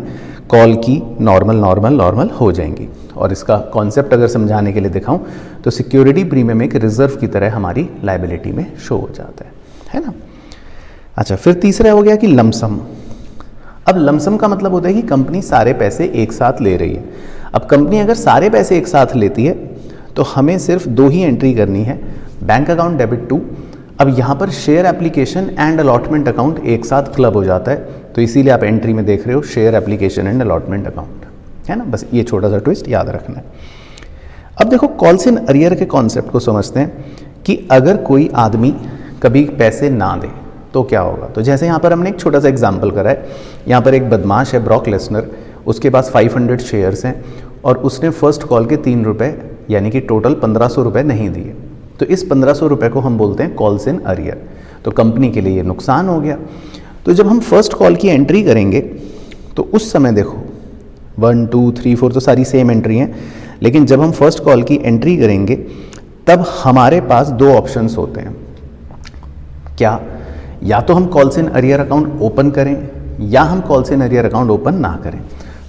कॉल की नॉर्मल हो जाएंगी। और इसका कॉन्सेप्ट अगर समझाने के लिए दिखाऊं तो सिक्योरिटी प्रीमियम एक रिजर्व की तरह हमारी लायबिलिटी में शो हो जाता है ना। अच्छा, फिर तीसरा हो गया कि लमसम। अब लमसम का मतलब होता है कि कंपनी सारे पैसे एक साथ ले रही है। अब कंपनी अगर सारे पैसे एक साथ लेती है तो हमें सिर्फ 2 ही एंट्री करनी है, बैंक अकाउंट डेबिट टू। अब यहाँ पर share application and allotment account एक साथ क्लब हो जाता है, तो इसीलिए आप एंट्री में देख रहे हो share application and allotment account, है ना। बस ये छोटा सा ट्विस्ट याद रखना है। अब देखो कॉल्स इन अरियर के कॉन्सेप्ट को समझते हैं कि अगर कोई आदमी कभी पैसे ना दे तो क्या होगा। तो जैसे यहाँ पर हमने एक छोटा सा एग्जाम्पल करा है। यहाँ पर एक बदमाश है ब्रॉक लेसनर, उसके पास 500 शेयर्स हैं और उसने फर्स्ट कॉल के 3 रुपये यानी कि टोटल 1500 रुपये नहीं दिए। तो इस 1500 रुपये को हम बोलते हैं कॉल्स इन अरियर। तो कंपनी के लिए ये नुकसान हो गया। तो जब हम फर्स्ट कॉल की एंट्री करेंगे तो उस समय देखो 1 2 3 4 तो सारी सेम एंट्री हैं, लेकिन जब हम फर्स्ट कॉल की एंट्री करेंगे तब हमारे पास 2 ऑप्शंस होते हैं। क्या, या तो हम calls in arrear account open करें या हम calls in arrear account open ना करें।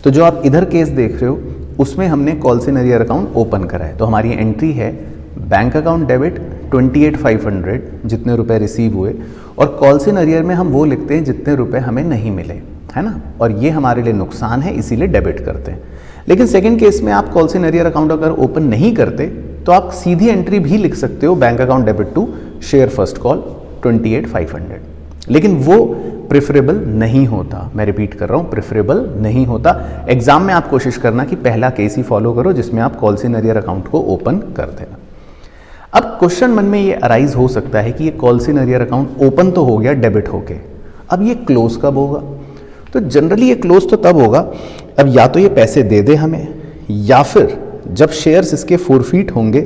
तो जो आप इधर केस देख रहे हो उसमें हमने calls in arrear account open करा है। तो हमारी एंट्री है बैंक अकाउंट डेबिट 28,500 जितने रुपए रिसीव हुए, और कॉल्स इन अरियर में हम वो लिखते हैं जितने रुपए हमें नहीं मिले, है ना। और ये हमारे लिए नुकसान है, इसीलिए डेबिट करते हैं। लेकिन सेकंड केस में आप कॉल्स इन अरियर अकाउंट अगर ओपन नहीं करते तो आप सीधी एंट्री भी लिख सकते हो, bank account debit to share first call 28,500, लेकिन वो प्रेफरेबल नहीं होता। मैं रिपीट कर रहा हूँ, प्रेफरेबल नहीं होता। एग्जाम में आप कोशिश करना कि पहला केस ही फॉलो करो जिसमें आप कॉल्स इन अरियर अकाउंट को ओपन कर देना। अब क्वेश्चन मन में ये अराइज हो सकता है कि ये calls in arrear account open तो हो गया डेबिट होके, अब ये क्लोज कब होगा। तो जनरली ये क्लोज तो तब होगा अब या तो ये पैसे दे दे हमें, या फिर जब शेयर्स इसके फोरफीट होंगे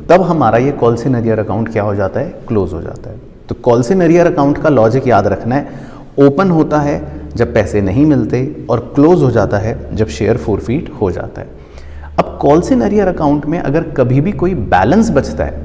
तब हमारा ये कॉल्स इन अरियर अकाउंट क्या हो जाता है, क्लोज हो जाता है। तो कॉल्स इन अरियर अकाउंट का लॉजिक याद रखना है, ओपन होता है जब पैसे नहीं मिलते और क्लोज हो जाता है जब शेयर फोरफीट हो जाता है। अब कॉल्स इन अरियर अकाउंट में अगर कभी भी कोई बैलेंस बचता है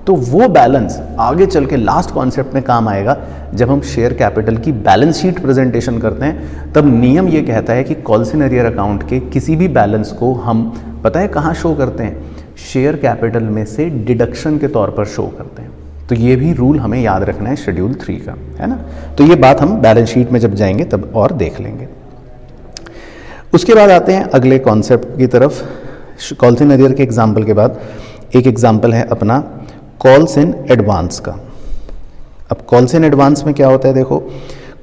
तो वो बैलेंस आगे चल के लास्ट कॉन्सेप्ट में काम आएगा। जब हम शेयर कैपिटल की बैलेंस शीट प्रेजेंटेशन करते हैं तब नियम ये कहता है कि कॉल्स इन अरियर अकाउंट के किसी भी बैलेंस को हम पता है कहाँ शो करते हैं, शेयर कैपिटल में से डिडक्शन के तौर पर शो करते हैं। तो ये भी रूल हमें याद रखना है शेड्यूल 3 का, है ना। तो ये बात हम बैलेंस शीट में जब जाएंगे तब और देख लेंगे। उसके बाद आते हैं अगले कॉन्सेप्ट की तरफ। कॉल्स इन अरियर के एग्जाम्पल के बाद एक एग्जाम्पल है अपना कॉल्स इन एडवांस का। अब कॉल्स इन एडवांस में क्या होता है, देखो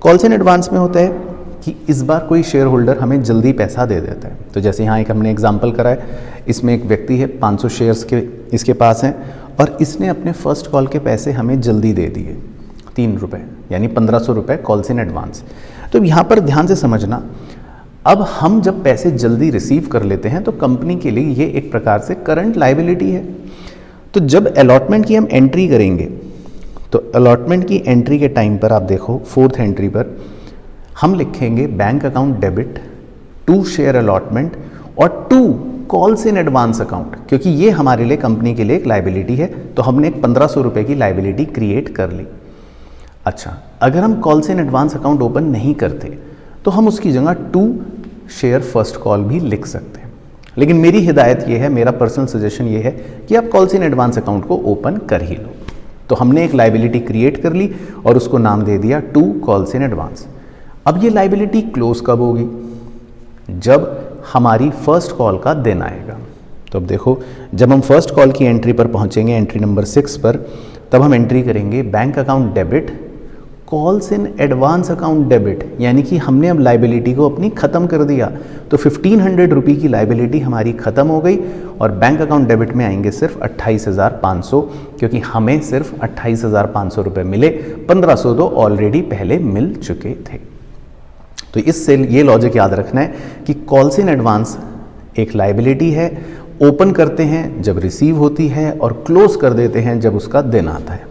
कॉल्स इन एडवांस में होता है कि इस बार कोई शेयर होल्डर हमें जल्दी पैसा दे देता है। तो जैसे यहाँ एक हमने एग्जांपल करा है, इसमें एक व्यक्ति है 500 शेयर्स के इसके पास हैं और इसने अपने फर्स्ट कॉल के पैसे हमें जल्दी दे दिए 3 रुपये, यानी 1500 रुपये कॉल्स इन एडवांस। तो यहाँ पर ध्यान से समझना, अब हम जब पैसे जल्दी रिसीव कर लेते हैं तो कंपनी के लिए ये एक प्रकार से करंट लायबिलिटी है। तो जब अलॉटमेंट की हम एंट्री करेंगे तो अलॉटमेंट की एंट्री के टाइम पर आप देखो 4th एंट्री पर हम लिखेंगे bank account debit to share allotment और to calls in advance account, क्योंकि ये हमारे लिए कंपनी के लिए एक लायबिलिटी है। तो हमने एक 1500 रुपये की लायबिलिटी क्रिएट कर ली। अच्छा, अगर हम calls in advance account open नहीं करते तो हम उसकी जगह टू शेयर फर्स्ट कॉल भी लिख सकते हैं, लेकिन मेरी हिदायत ये है, मेरा पर्सनल सजेशन ये है कि आप कॉल्स इन एडवांस अकाउंट को ओपन कर ही लो। तो हमने एक लायबिलिटी क्रिएट कर ली और उसको नाम दे दिया टू कॉल्स इन एडवांस। अब ये लायबिलिटी क्लोज कब होगी? जब हमारी फर्स्ट कॉल का दिन आएगा। तो अब देखो, जब हम फर्स्ट कॉल की एंट्री पर पहुंचेंगे, एंट्री नंबर 6 पर, तब हम एंट्री करेंगे bank account debit calls in advance account debit, यानी कि हमने अब लायबिलिटी को अपनी ख़त्म कर दिया। तो 1500 रुपये की लायबिलिटी हमारी ख़त्म हो गई और बैंक अकाउंट डेबिट में आएंगे सिर्फ 28,500, क्योंकि हमें सिर्फ 28,500 रुपये मिले, 1500 तो ऑलरेडी पहले मिल चुके थे। तो इससे ये लॉजिक याद रखना है कि कॉल्स इन एडवांस एक लायबिलिटी है, ओपन करते हैं जब रिसीव होती है और क्लोज कर देते हैं जब उसका दिन आता है।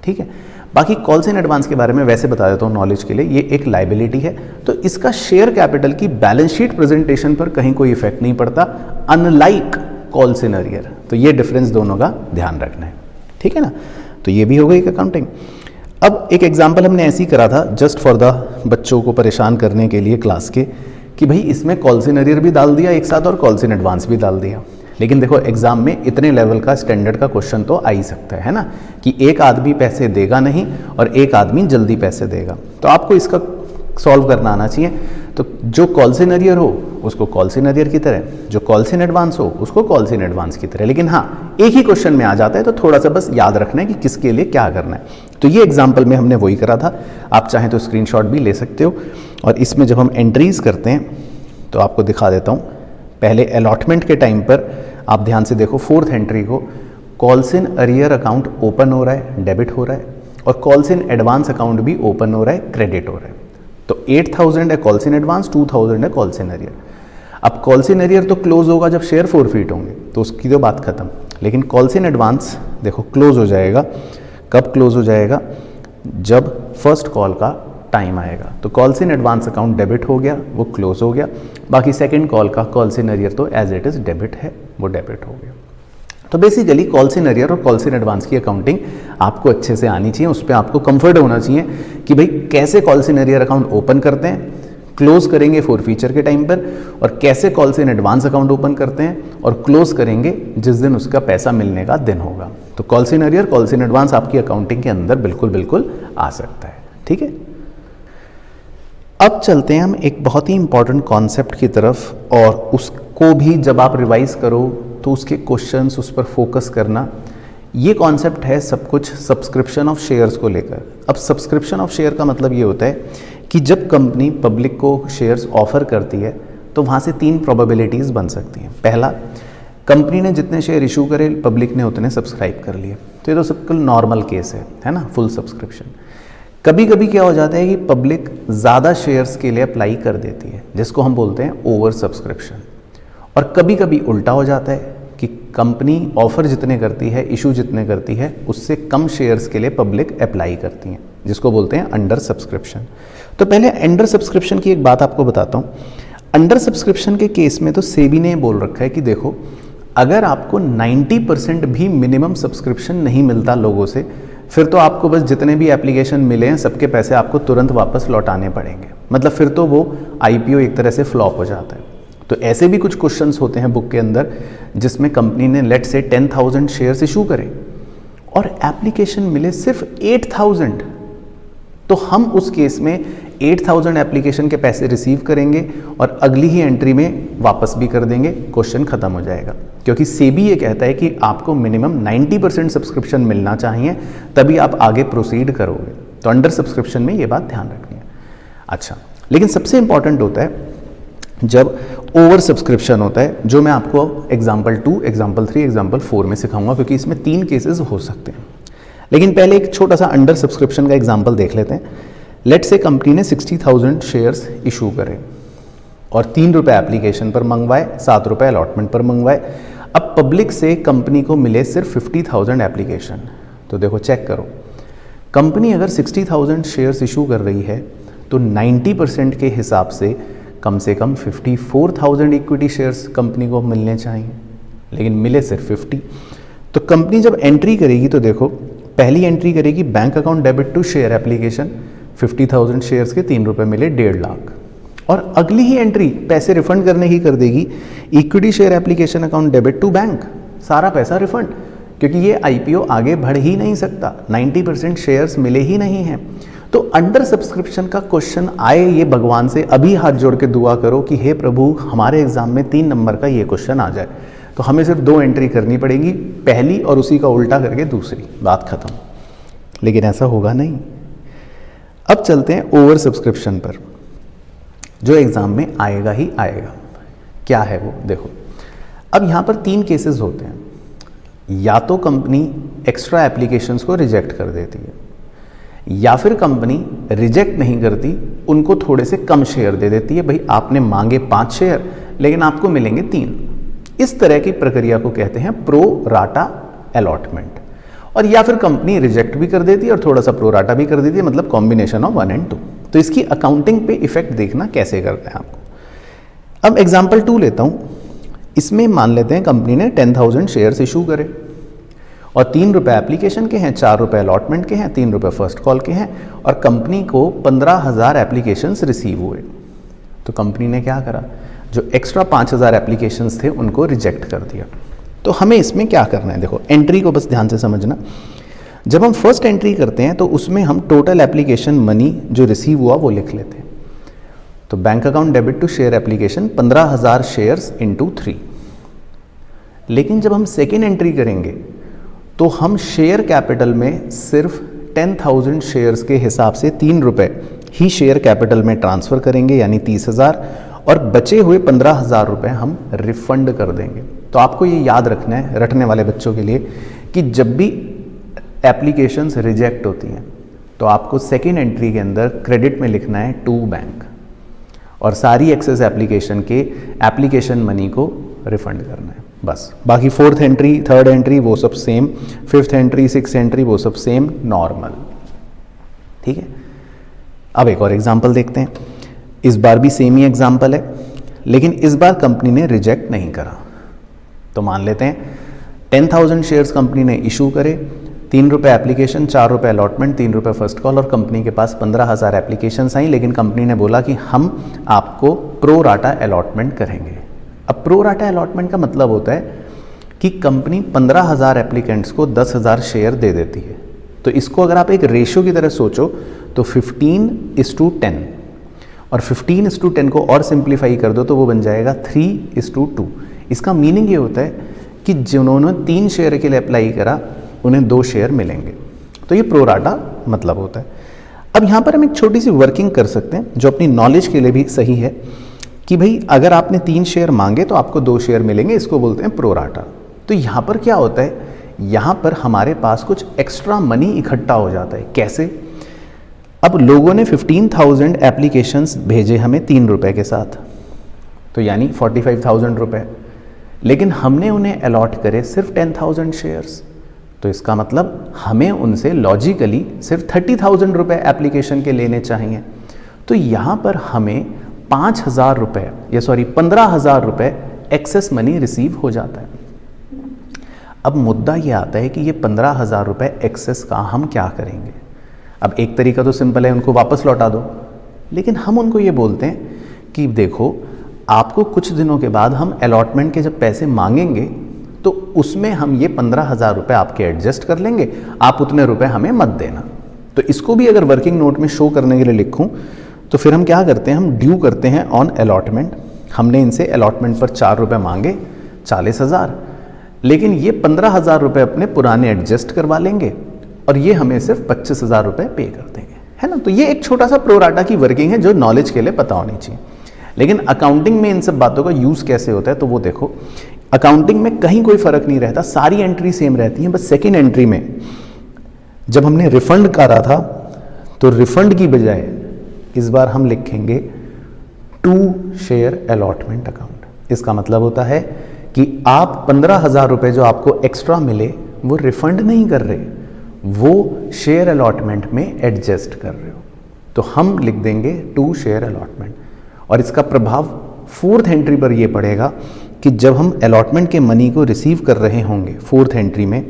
ठीक है, बाकी कॉल्स इन एडवांस के बारे में वैसे बता देता हूँ नॉलेज के लिए, ये एक लायबिलिटी है, तो इसका शेयर कैपिटल की बैलेंस शीट प्रेजेंटेशन पर कहीं कोई इफेक्ट नहीं पड़ता, अनलाइक कॉल्स इन अरियर। तो ये डिफरेंस दोनों का ध्यान रखना है। ठीक है ना, तो ये भी हो गई अकाउंटिंग। अब एक एग्जाम्पल हमने ऐसे ही करा था जस्ट फॉर द बच्चों को परेशान करने के लिए क्लास के, कि भाई इसमें कॉल्स इन अरियर भी डाल दिया एक साथ और कॉल्स इन एडवांस भी डाल दिया। लेकिन देखो, एग्जाम में इतने लेवल का स्टैंडर्ड का क्वेश्चन तो आ ही सकता है ना, कि एक आदमी पैसे देगा नहीं और एक आदमी जल्दी पैसे देगा। तो आपको इसका सॉल्व करना आना चाहिए। तो जो कॉल्स इन अरियर हो उसको कॉल्स इन अरियर की तरह, जो कॉल्स इन एडवांस हो उसको कॉल्स इन एडवांस की तरह। लेकिन हाँ, एक ही क्वेश्चन में आ जाता है, तो थोड़ा सा बस याद रखना है कि किसके लिए क्या करना है। तो ये एग्जाम्पल में हमने वही करा था, आप चाहें तो स्क्रीनशॉट भी ले सकते हो। और इसमें जब हम एंट्रीज करते हैं तो आपको दिखा देता हूँ। पहले अलॉटमेंट के टाइम पर आप ध्यान से देखो, 4th एंट्री को calls in arrear account open हो रहा है, डेबिट हो रहा है, और कॉल्स इन एडवांस अकाउंट भी ओपन हो रहा है, क्रेडिट हो रहा है। तो 8000 है कॉल्स इन एडवांस, 2000 है कॉल्स इन अरियर। अब कॉल्स इन अरियर तो क्लोज होगा जब शेयर फोरफीट होंगे, तो उसकी तो बात खत्म। लेकिन कॉल्स इन एडवांस देखो क्लोज हो जाएगा, कब क्लोज हो जाएगा? जब फर्स्ट कॉल का टाइम आएगा। तो calls in advance account debit हो गया, वो क्लोज हो गया। बाकी सेकंड कॉल का कॉल्स इन अरियर तो एज इट इज़ डेबिट है, वो डेबिट हो गया। तो बेसिकली कॉल्स इन अरियर और कॉल्स इन एडवांस की अकाउंटिंग आपको अच्छे से आनी चाहिए, उस पर आपको कंफर्ट होना चाहिए कि भाई कैसे calls in arrear account open करते हैं, क्लोज करेंगे फोरफीचर के टाइम पर, और कैसे calls in advance account open करते हैं और क्लोज करेंगे जिस दिन उसका पैसा मिलने का दिन होगा। तो calls in arrear, calls in advance आपकी अकाउंटिंग के अंदर बिल्कुल आ सकता है। ठीक है, अब चलते हैं हम एक बहुत ही इंपॉर्टेंट कॉन्सेप्ट की तरफ, और उसको भी जब आप रिवाइज करो तो उसके क्वेश्चंस, उस पर फोकस करना। ये कॉन्सेप्ट है सब कुछ सब्सक्रिप्शन ऑफ शेयर्स को लेकर। अब सब्सक्रिप्शन ऑफ शेयर का मतलब ये होता है कि जब कंपनी पब्लिक को शेयर्स ऑफर करती है तो वहाँ से 3 प्रोबेबिलिटीज़ बन सकती हैं। पहला, कंपनी ने जितने शेयर इशू करे पब्लिक ने उतने सब्सक्राइब कर लिए, तो ये तो सबका नॉर्मल केस है ना, फुल सब्सक्रिप्शन। कभी कभी क्या हो जाता है कि पब्लिक ज़्यादा शेयर्स के लिए अप्लाई कर देती है, जिसको हम बोलते हैं ओवर सब्सक्रिप्शन। और कभी कभी उल्टा हो जाता है कि कंपनी ऑफर जितने करती है, इशू जितने करती है, उससे कम शेयर्स के लिए पब्लिक अप्लाई करती हैं, जिसको बोलते हैं अंडर सब्सक्रिप्शन। तो पहले अंडर सब्सक्रिप्शन की एक बात आपको बताता हूँ। अंडर सब्सक्रिप्शन के केस में तो सेबी ने बोल रखा है कि देखो, अगर आपको 90% भी मिनिमम सब्सक्रिप्शन नहीं मिलता लोगों से, फिर तो आपको बस जितने भी एप्लीकेशन मिले हैं सबके पैसे आपको तुरंत वापस लौटाने पड़ेंगे। मतलब फिर तो वो आईपीओ एक तरह से फ्लॉप हो जाता है। तो ऐसे भी कुछ क्वेश्चंस होते हैं बुक के अंदर, जिसमें कंपनी ने लेट से 10,000 शेयर्स इशू करे और एप्लीकेशन मिले सिर्फ 8,000, तो हम उस केस में 8,000 एप्लीकेशन के पैसे रिसीव करेंगे और अगली ही एंट्री में वापस भी कर देंगे, क्वेश्चन खत्म हो जाएगा। क्योंकि सेबी ये कहता है कि आपको मिनिमम 90% सब्सक्रिप्शन मिलना चाहिए, तभी आप आगे प्रोसीड करोगे। तो अंडर सब्सक्रिप्शन में ये बात ध्यान रखनी है। अच्छा, लेकिन सबसे इंपॉर्टेंट होता है जब ओवर सब्सक्रिप्शन होता है, जो मैं आपको एग्जाम्पल 2, एग्जाम्पल 3, एग्जाम्पल 4 में सिखाऊंगा, क्योंकि इसमें 3 केसेस हो सकते हैं। लेकिन पहले एक छोटा सा अंडर सब्सक्रिप्शन का एग्जाम्पल देख लेते हैं। लेट से कंपनी ने 60,000 शेयर्स इशू करे और 3 रुपये एप्लीकेशन पर मंगवाए, 7 रुपये अलॉटमेंट पर मंगवाए। अब पब्लिक से कंपनी को मिले सिर्फ 50,000 एप्लीकेशन। तो देखो चेक करो, कंपनी अगर 60,000 शेयर्स इशू कर रही है तो 90% के हिसाब से कम 54,000 इक्विटी शेयर्स कंपनी को मिलने चाहिए, लेकिन मिले सिर्फ 50। तो कंपनी जब एंट्री करेगी तो देखो, पहली एंट्री करेगी bank account debit to share application, 50,000 shares के 3 रुपये मिले, 1.5 लाख। और अगली ही एंट्री पैसे रिफंड करने की कर देगी, equity share application account debit to bank, सारा पैसा रिफंड, क्योंकि ये आईपीओ आगे बढ़ ही नहीं सकता, 90% शेयर्स मिले ही नहीं हैं। तो अंडर सब्सक्रिप्शन का क्वेश्चन आए, ये भगवान से अभी हाथ जोड़ के दुआ करो कि हे प्रभु हमारे एग्जाम में 3 नंबर का ये क्वेश्चन आ जाए। तो हमें सिर्फ 2 एंट्री करनी पड़ेगी, पहली और उसी का उल्टा करके दूसरी, बात खत्म। लेकिन ऐसा होगा नहीं। अब चलते हैं ओवर सब्सक्रिप्शन पर, जो एग्जाम में आएगा ही आएगा। क्या है वो, देखो अब यहाँ पर 3 केसेस होते हैं। या तो कंपनी एक्स्ट्रा एप्लीकेशंस को रिजेक्ट कर देती है, या फिर कंपनी रिजेक्ट नहीं करती, उनको थोड़े से कम शेयर दे देती है। भाई आपने मांगे 5 शेयर लेकिन आपको मिलेंगे 3। इस तरह की प्रक्रिया को कहते हैं प्रो राटा अलॉटमेंट। और या फिर कंपनी रिजेक्ट भी कर देती है और थोड़ा सा प्रो राटा भी कर देती है, मतलब कॉम्बिनेशन ऑफ 1 और 2। तो इसकी अकाउंटिंग पे इफेक्ट देखना कैसे करते हैं आपको। अब एग्जाम्पल 2 लेता हूँ। इसमें मान लेते हैं कंपनी ने 10,000 शेयर्स इशू करे और 3 रुपये एप्लीकेशन के हैं, 4 रुपये अलॉटमेंट के हैं, 3 रुपये फर्स्ट कॉल के हैं, और कंपनी को 15,000 एप्लीकेशंस रिसीव हुए। तो कंपनी ने क्या करा, जो एक्स्ट्रा 5,000 एप्लीकेशंस थे उनको रिजेक्ट कर दिया। तो हमें इसमें क्या करना है, देखो एंट्री को बस ध्यान से समझना। जब हम फर्स्ट एंट्री करते हैं तो उसमें हम टोटल एप्लीकेशन मनी जो रिसीव हुआ वो लिख लेते हैं। तो bank account debit to share application 15,000 shares into 3। लेकिन जब हम सेकेंड एंट्री करेंगे तो हम शेयर कैपिटल में सिर्फ 10,000 शेयर्स के हिसाब से 3 रुपये ही शेयर कैपिटल में ट्रांसफ़र करेंगे, यानी 30,000, और बचे हुए 15,000 रुपये हम रिफंड कर देंगे। तो आपको ये याद रखना है, रटने वाले बच्चों के लिए, कि जब भी एप्लीकेशंस रिजेक्ट होती हैं तो आपको सेकेंड एंट्री के अंदर क्रेडिट में लिखना है टू बैंक, और सारी एक्सेस एप्लीकेशन के एप्लीकेशन मनी को रिफंड करना है बस। बाकी फोर्थ एंट्री, थर्ड एंट्री वो सब same, fifth entry, six entry वो सब सेम, नॉर्मल। ठीक है। अब एक और एग्जांपल देखते हैं। इस बार भी सेम ही एग्जांपल है, लेकिन इस बार कंपनी ने रिजेक्ट नहीं करा। तो मान लेते हैं 10,000 शेयर्स कंपनी ने इशू करे, 3 रुपये एप्लीकेशन, 4 रुपये अलॉटमेंट, 3 रुपये फर्स्ट कॉल, और कंपनी के पास 15,000 एप्लीकेशंस आई, लेकिन कंपनी ने बोला कि हम आपको प्रो राटा अलॉटमेंट करेंगे। अब प्रो राटा अलॉटमेंट का मतलब होता है कि कंपनी 15,000 एप्लीकेंट्स को 10,000 शेयर दे देती है। तो इसको अगर आप एक रेशियो की तरह सोचो तो 15:10, और 15:10 को और सिंप्लीफाई कर दो तो वो बन जाएगा 3:2। इसका मीनिंग ये होता है कि जिन्होंने 3 शेयर के लिए अप्लाई करा उन्हें 2 शेयर मिलेंगे। तो ये प्रो राटा मतलब होता है। अब यहाँ पर हम एक छोटी सी वर्किंग कर सकते हैं जो अपनी नॉलेज के लिए भी सही है, कि भाई अगर आपने 3 शेयर मांगे तो आपको 2 शेयर मिलेंगे, इसको बोलते हैं प्रो राटा। तो यहाँ पर क्या होता है, यहाँ पर हमारे पास कुछ एक्स्ट्रा मनी इकट्ठा हो जाता है। कैसे? अब लोगों ने 15,000 एप्लीकेशंस भेजे हमें 3 रुपये के साथ, तो यानी 45,000 रुपये, लेकिन हमने उन्हें अलॉट करे सिर्फ 10,000 शेयर्स। तो इसका मतलब हमें उनसे लॉजिकली सिर्फ 30,000 रुपये एप्लीकेशन के लेने चाहिए। तो यहाँ पर हमें 5,000 रुपये, या सॉरी 15,000 रुपये एक्सेस मनी रिसीव हो जाता है। अब मुद्दा ये आता है कि ये 15,000 रुपये एक्सेस का हम क्या करेंगे। अब एक तरीका तो सिंपल है, उनको वापस लौटा दो, लेकिन हम उनको ये बोलते हैं कि देखो आपको कुछ दिनों के बाद हम अलॉटमेंट के जब पैसे मांगेंगे तो उसमें हम ये 15,000 रुपये आपके एडजस्ट कर लेंगे, आप उतने रुपए हमें मत देना। तो इसको भी अगर वर्किंग नोट में शो करने के लिए लिखूं तो फिर हम क्या करते हैं, हम ड्यू करते हैं ऑन अलॉटमेंट। हमने इनसे अलॉटमेंट पर 4 रुपये मांगे, 40,000, लेकिन ये 15,000 रुपये अपने पुराने एडजस्ट करवा लेंगे और ये हमें सिर्फ 25,000 रुपये पे कर देंगे। है ना। तो ये एक छोटा सा प्रोराटा की वर्किंग है जो नॉलेज के लिए पता होनी चाहिए। लेकिन अकाउंटिंग में इन सब बातों का यूज़ कैसे होता है, तो वो देखो, अकाउंटिंग में कहीं कोई फ़र्क नहीं रहता, सारी एंट्री सेम रहती हैं। बस सेकेंड एंट्री में जब हमने रिफंड करा था तो रिफंड की बजाय इस बार हम लिखेंगे टू शेयर अलॉटमेंट अकाउंट। इसका मतलब होता है कि आप 15,000 रुपये जो आपको एक्स्ट्रा मिले वो रिफंड नहीं कर रहे, वो शेयर अलॉटमेंट में एडजस्ट कर रहे हो। तो हम लिख देंगे टू शेयर अलॉटमेंट। और इसका प्रभाव फोर्थ एंट्री पर ये पड़ेगा कि जब हम अलॉटमेंट के मनी को रिसीव कर रहे होंगे फोर्थ एंट्री में,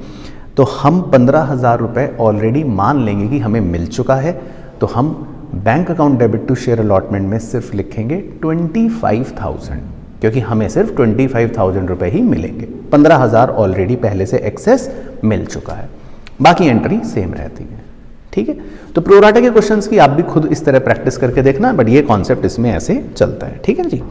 तो हम 15,000 रुपये ऑलरेडी मान लेंगे कि हमें मिल चुका है। तो हम bank account debit to share allotment में सिर्फ लिखेंगे 25,000, क्योंकि हमें सिर्फ 25,000 रुपये ही मिलेंगे। 15,000 ऑलरेडी पहले से एक्सेस मिल चुका है, बाकी एंट्री सेम रहती है। ठीक है, तो प्रोराटा के क्वेश्चंस की आप भी खुद इस तरह प्रैक्टिस करके देखना, बट ये कॉन्सेप्ट इसमें ऐसे चलता है। ठीक है जी।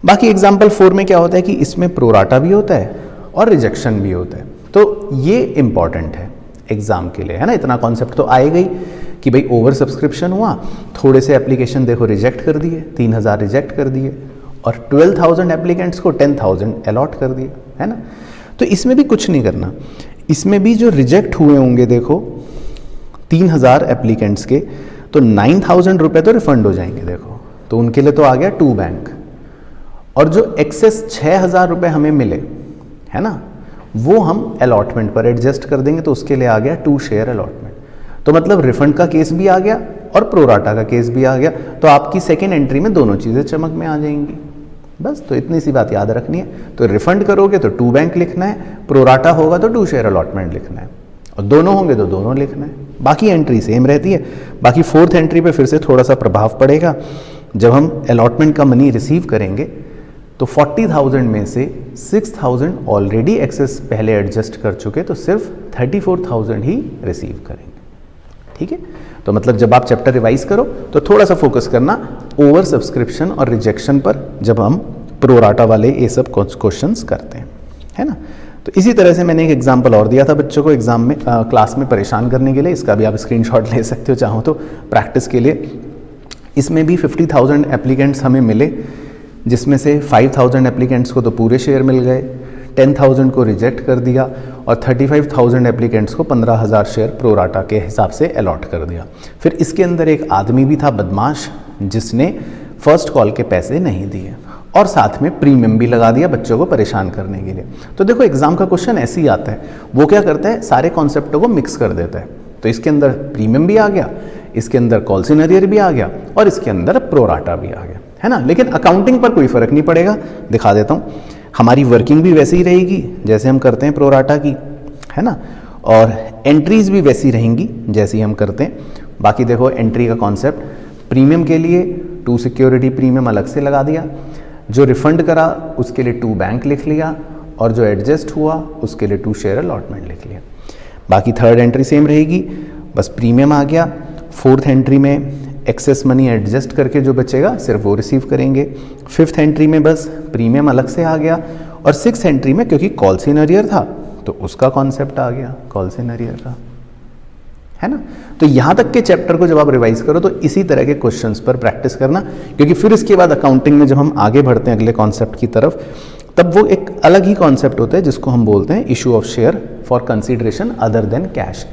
बाकी एग्जाम्पल 4 में क्या होता है कि इसमें प्रोराटा भी होता है और रिजेक्शन भी होता है। तो ये इंपॉर्टेंट है एग्जाम के लिए, है ना। इतना कॉन्सेप्ट तो आएगा ही कि भाई ओवर सब्सक्रिप्शन हुआ, थोड़े से एप्लीकेशन देखो रिजेक्ट कर दिए, 3,000 रिजेक्ट कर दिए, और 12,000 एप्लीकेंट्स को 10,000 अलॉट कर दिए, है ना। तो इसमें भी कुछ नहीं करना, इसमें भी जो रिजेक्ट हुए होंगे देखो 3,000 एप्लीकेंट्स के, तो 9,000 रुपये तो रिफंड हो जाएंगे देखो, तो उनके लिए तो आ गया टू बैंक। और जो एक्सेस 6,000 रुपये हमें मिले, है ना, वो हम अलॉटमेंट पर एडजस्ट कर देंगे, तो उसके लिए आ गया टू शेयर अलॉटमेंट। तो मतलब रिफंड का केस भी आ गया और प्रोराटा का केस भी आ गया। तो आपकी सेकेंड एंट्री में दोनों चीज़ें चमक में आ जाएंगी। बस तो इतनी सी बात याद रखनी है। तो रिफंड करोगे तो टू बैंक लिखना है, प्रोराटा होगा तो टू शेयर अलॉटमेंट लिखना है, और दोनों होंगे तो दोनों लिखना है। बाकी एंट्री सेम रहती है। बाकी फोर्थ एंट्री पे फिर से थोड़ा सा प्रभाव पड़ेगा। जब हम अलॉटमेंट का मनी रिसीव करेंगे तो 40,000 में से 6,000 ऑलरेडी एक्सेस पहले एडजस्ट कर चुके, तो सिर्फ 34,000 ही रिसीव करेंगे। ठीक है, तो मतलब जब आप चैप्टर रिवाइज करो तो थोड़ा सा फोकस करना ओवर सब्सक्रिप्शन और रिजेक्शन पर, जब हम प्रोराटा वाले ये सब क्वेश्चंस करते हैं, है ना। तो इसी तरह से मैंने एक एग्जांपल और दिया था बच्चों को एग्जाम में क्लास में परेशान करने के लिए। इसका भी आप स्क्रीनशॉट ले सकते हो चाहो तो प्रैक्टिस के लिए। इसमें भी 50,000 एप्लीकेंट्स हमें मिले, जिसमें से 5,000 एप्लीकेंट्स को तो पूरे शेयर मिल गए, 10,000 को रिजेक्ट कर दिया, और 35,000 एप्लीकेंट्स को 15,000 शेयर प्रोराटा के हिसाब से अलॉट कर दिया। फिर इसके अंदर एक आदमी भी था बदमाश, जिसने फर्स्ट कॉल के पैसे नहीं दिए और साथ में प्रीमियम भी लगा दिया बच्चों को परेशान करने के लिए। तो देखो एग्जाम का क्वेश्चन ऐसे ही आता है, वो क्या करता है, सारे कॉन्सेप्टों को मिक्स कर देता है। तो इसके अंदर प्रीमियम भी आ गया, इसके अंदर कॉल सिनेरियो भी आ गया, और इसके अंदर प्रोराटा भी आ गया, है ना। लेकिन अकाउंटिंग पर कोई फर्क नहीं पड़ेगा, दिखा देता हूँ। हमारी वर्किंग भी वैसे ही रहेगी जैसे हम करते हैं प्रोराटा की, है ना, और एंट्रीज भी वैसी रहेंगी जैसे ही हम करते हैं। बाकी देखो एंट्री का कॉन्सेप्ट, प्रीमियम के लिए टू सिक्योरिटी प्रीमियम अलग से लगा दिया, जो रिफंड करा उसके लिए टू बैंक लिख लिया, और जो एडजस्ट हुआ उसके लिए टू शेयर अलॉटमेंट लिख लिया। बाकी थर्ड एंट्री सेम रहेगी, बस प्रीमियम आ गया। फोर्थ एंट्री में एक्सेस मनी एडजस्ट करके जो बचेगा सिर्फ वो रिसीव करेंगे। फिफ्थ एंट्री में बस प्रीमियम अलग से आ गया, और सिक्स्थ एंट्री में क्योंकि कॉल सिनेरियर था तो उसका कॉन्सेप्ट आ गया कॉल सिनेरियर का, है ना। तो यहाँ तक के चैप्टर को जब आप रिवाइज करो तो इसी तरह के क्वेश्चंस पर प्रैक्टिस करना, क्योंकि फिर इसके बाद अकाउंटिंग में जब हम आगे बढ़ते हैं अगले कॉन्सेप्ट की तरफ, तब वो एक अलग ही कॉन्सेप्ट होता है जिसको हम बोलते हैं issue of share for consideration other than cash.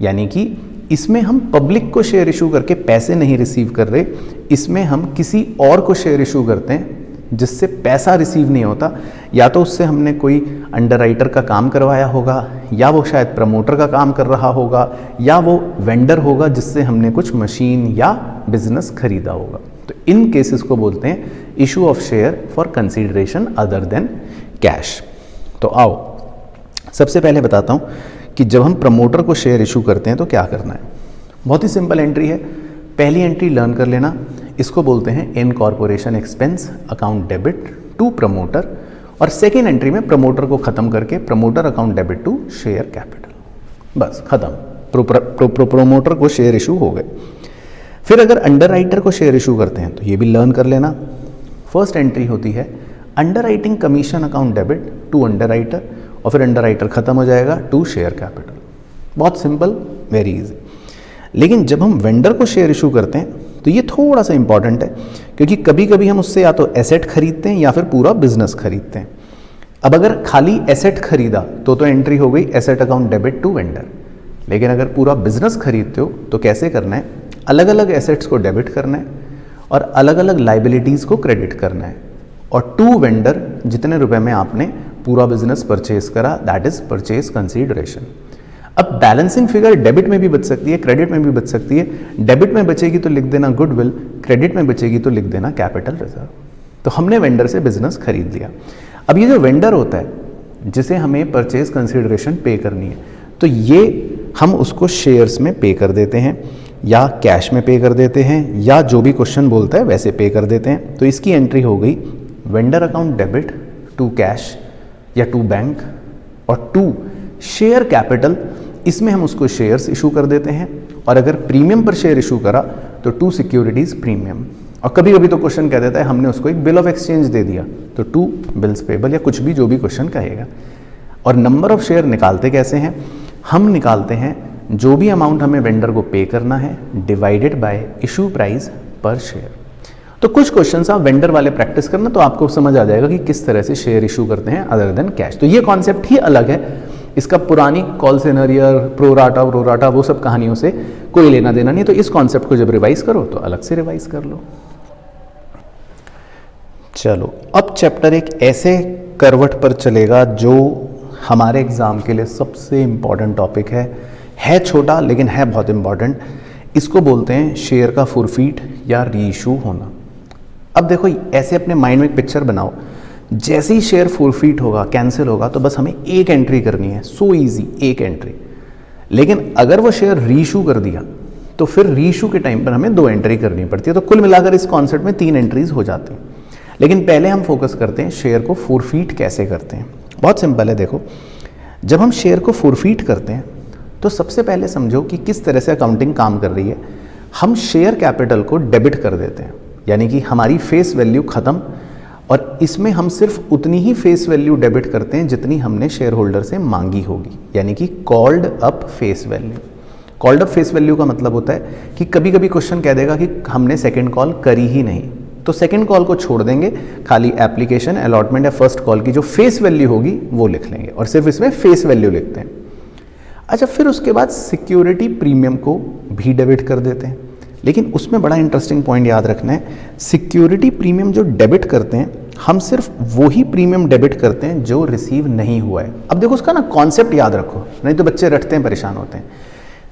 यानी कि इसमें हम पब्लिक को शेयर इशू करके पैसे नहीं रिसीव कर रहे, इसमें हम किसी और को शेयर इशू करते हैं जिससे पैसा रिसीव नहीं होता। या तो उससे हमने कोई अंडरराइटर का काम करवाया होगा, या वो शायद प्रमोटर का काम कर रहा होगा, या वो वेंडर होगा जिससे हमने कुछ मशीन या बिजनेस खरीदा होगा। तो इन केसेस को बोलते हैं issue of share for consideration other than cash. तो आओ सबसे पहले बताता हूँ कि जब हम प्रमोटर को शेयर इशू करते हैं तो क्या करना है। बहुत ही सिंपल एंट्री है। पहली एंट्री लर्न कर लेना, इसको बोलते हैं incorporation expense account debit to promoter, और सेकेंड एंट्री में प्रमोटर को खत्म करके promoter account debit to share capital. बस खत्म, प्रोमोटर को शेयर इशू हो गए। फिर अगर अंडरराइटर को शेयर इशू करते हैं तो ये भी लर्न कर लेना। फर्स्ट एंट्री होती है underwriting commission account debit to underwriter, और फिर अंडरराइटर खत्म हो जाएगा टू शेयर कैपिटल। बहुत सिंपल, वेरी इजी। लेकिन जब हम वेंडर को शेयर इशू करते हैं तो ये थोड़ा सा इंपॉर्टेंट है, क्योंकि कभी कभी हम उससे या तो एसेट खरीदते हैं या फिर पूरा बिजनेस खरीदते हैं। अब अगर खाली एसेट खरीदा तो एंट्री हो गई asset account debit to vendor, लेकिन अगर पूरा बिजनेस खरीदते हो तो कैसे करना है, अलग अलग एसेट्स को डेबिट करना है और अलग अलग लाइबिलिटीज़ को क्रेडिट करना है, और टू वेंडर जितने रुपए में आपने पूरा बिजनेस परचेज करा, दैट इज परचेज कंसीडरेशन। अब बैलेंसिंग फिगर डेबिट में भी बच सकती है, क्रेडिट में भी बच सकती है। डेबिट में बचेगी तो लिख देना गुडविल, क्रेडिट में बचेगी तो लिख देना कैपिटल रिजर्व। तो हमने वेंडर से बिजनेस खरीद लिया। अब ये जो वेंडर होता है जिसे हमें परचेज कंसीडरेशन पे करनी है, तो ये हम उसको शेयर्स में पे कर देते हैं या कैश में पे कर देते हैं या जो भी क्वेश्चन बोलता है वैसे पे कर देते हैं। तो इसकी एंट्री हो गई vendor account debit to cash या टू बैंक, और टू शेयर कैपिटल, इसमें हम उसको शेयर्स इशू कर देते हैं। और अगर प्रीमियम पर शेयर इशू करा तो टू सिक्योरिटीज प्रीमियम। और कभी कभी तो क्वेश्चन कह देता है हमने उसको एक बिल ऑफ एक्सचेंज दे दिया, तो टू बिल्स पेबल या कुछ भी जो भी क्वेश्चन कहेगा। और नंबर ऑफ शेयर निकालते कैसे हैं, हम निकालते हैं जो भी अमाउंट हमें वेंडर को पे करना है डिवाइडेड बाय इशू प्राइस पर शेयर। तो कुछ क्वेश्चंस आप वेंडर वाले प्रैक्टिस करना तो आपको समझ आ जाएगा कि किस तरह से शेयर इशू करते हैं अदर देन कैश। तो ये कॉन्सेप्ट ही अलग है, इसका पुरानी कॉल सेनरियर प्रोराटा वो सब कहानियों से कोई लेना देना नहीं। तो इस कॉन्सेप्ट को जब रिवाइज करो तो अलग से रिवाइज कर लो। चलो अब चैप्टर एक ऐसे करवट पर चलेगा जो हमारे एग्जाम के लिए सबसे इंपॉर्टेंट टॉपिक है छोटा लेकिन है बहुत इंपॉर्टेंट। इसको बोलते हैं शेयर का फॉरफीट या रीइशू होना। अब देखो ऐसे अपने माइंड में एक पिक्चर बनाओ, जैसे ही शेयर फॉरफीट होगा, कैंसिल होगा, तो बस हमें एक एंट्री करनी है, सो इजी, एक एंट्री। लेकिन अगर वो शेयर रीइशू कर दिया तो फिर रीइशू के टाइम पर हमें 2 एंट्री करनी पड़ती है। तो कुल मिलाकर इस कॉन्सेप्ट में 3 एंट्रीज हो जाती हैं। लेकिन पहले हम फोकस करते हैं शेयर को फॉरफीट कैसे करते हैं। बहुत सिंपल है, देखो जब हम शेयर को फॉरफीट करते हैं तो सबसे पहले समझो कि किस तरह से अकाउंटिंग काम कर रही है। हम शेयर कैपिटल को डेबिट कर देते हैं, यानी कि हमारी फेस वैल्यू खत्म, और इसमें हम सिर्फ उतनी ही फेस वैल्यू डेबिट करते हैं जितनी हमने शेयर होल्डर से मांगी होगी, यानी कि called up face value. Called up face value का मतलब होता है कि कभी कभी क्वेश्चन कह देगा कि हमने सेकंड कॉल करी ही नहीं, तो सेकंड कॉल को छोड़ देंगे, खाली एप्लीकेशन अलॉटमेंट या फर्स्ट कॉल की जो फेस वैल्यू होगी वो लिख लेंगे और सिर्फ इसमें फेस वैल्यू लिखते हैं। अच्छा, फिर उसके बाद सिक्योरिटी प्रीमियम को भी डेबिट कर देते हैं। लेकिन उसमें बड़ा इंटरेस्टिंग पॉइंट याद रखना है, सिक्योरिटी प्रीमियम जो डेबिट करते हैं हम सिर्फ वो ही प्रीमियम डेबिट करते हैं जो रिसीव नहीं हुआ है। अब देखो उसका ना कॉन्सेप्ट याद रखो, नहीं तो बच्चे रटते हैं, परेशान होते हैं।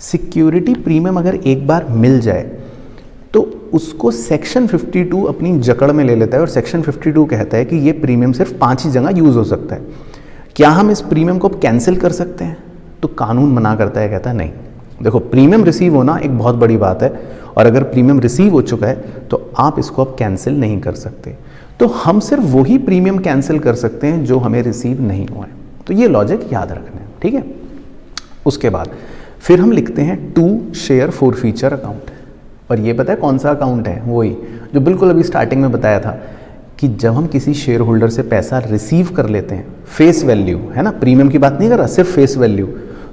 सिक्योरिटी प्रीमियम अगर एक बार मिल जाए तो उसको सेक्शन 52 अपनी जकड़ में ले लेता है, और सेक्शन 52 कहता है कि ये प्रीमियम सिर्फ 5 ही जगह यूज हो सकता है। क्या हम इस प्रीमियम को कैंसिल कर सकते हैं? तो कानून मना करता है, कहता है नहीं। देखो प्रीमियम रिसीव होना एक बहुत बड़ी बात है, और अगर प्रीमियम रिसीव हो चुका है तो आप इसको अब कैंसिल नहीं कर सकते। तो हम सिर्फ वही प्रीमियम कैंसिल कर सकते हैं जो हमें रिसीव नहीं हुआ है। तो ये लॉजिक याद रखना है, ठीक है। उसके बाद फिर हम लिखते हैं टू शेयर फॉरफीचर अकाउंट, और ये पता है कौन सा अकाउंट है? वही जो बिल्कुल अभी स्टार्टिंग में बताया था कि जब हम किसी शेयर होल्डर से पैसा रिसीव कर लेते हैं, फेस वैल्यू है ना, प्रीमियम की बात नहीं कर रहा, सिर्फ फेस वैल्यू,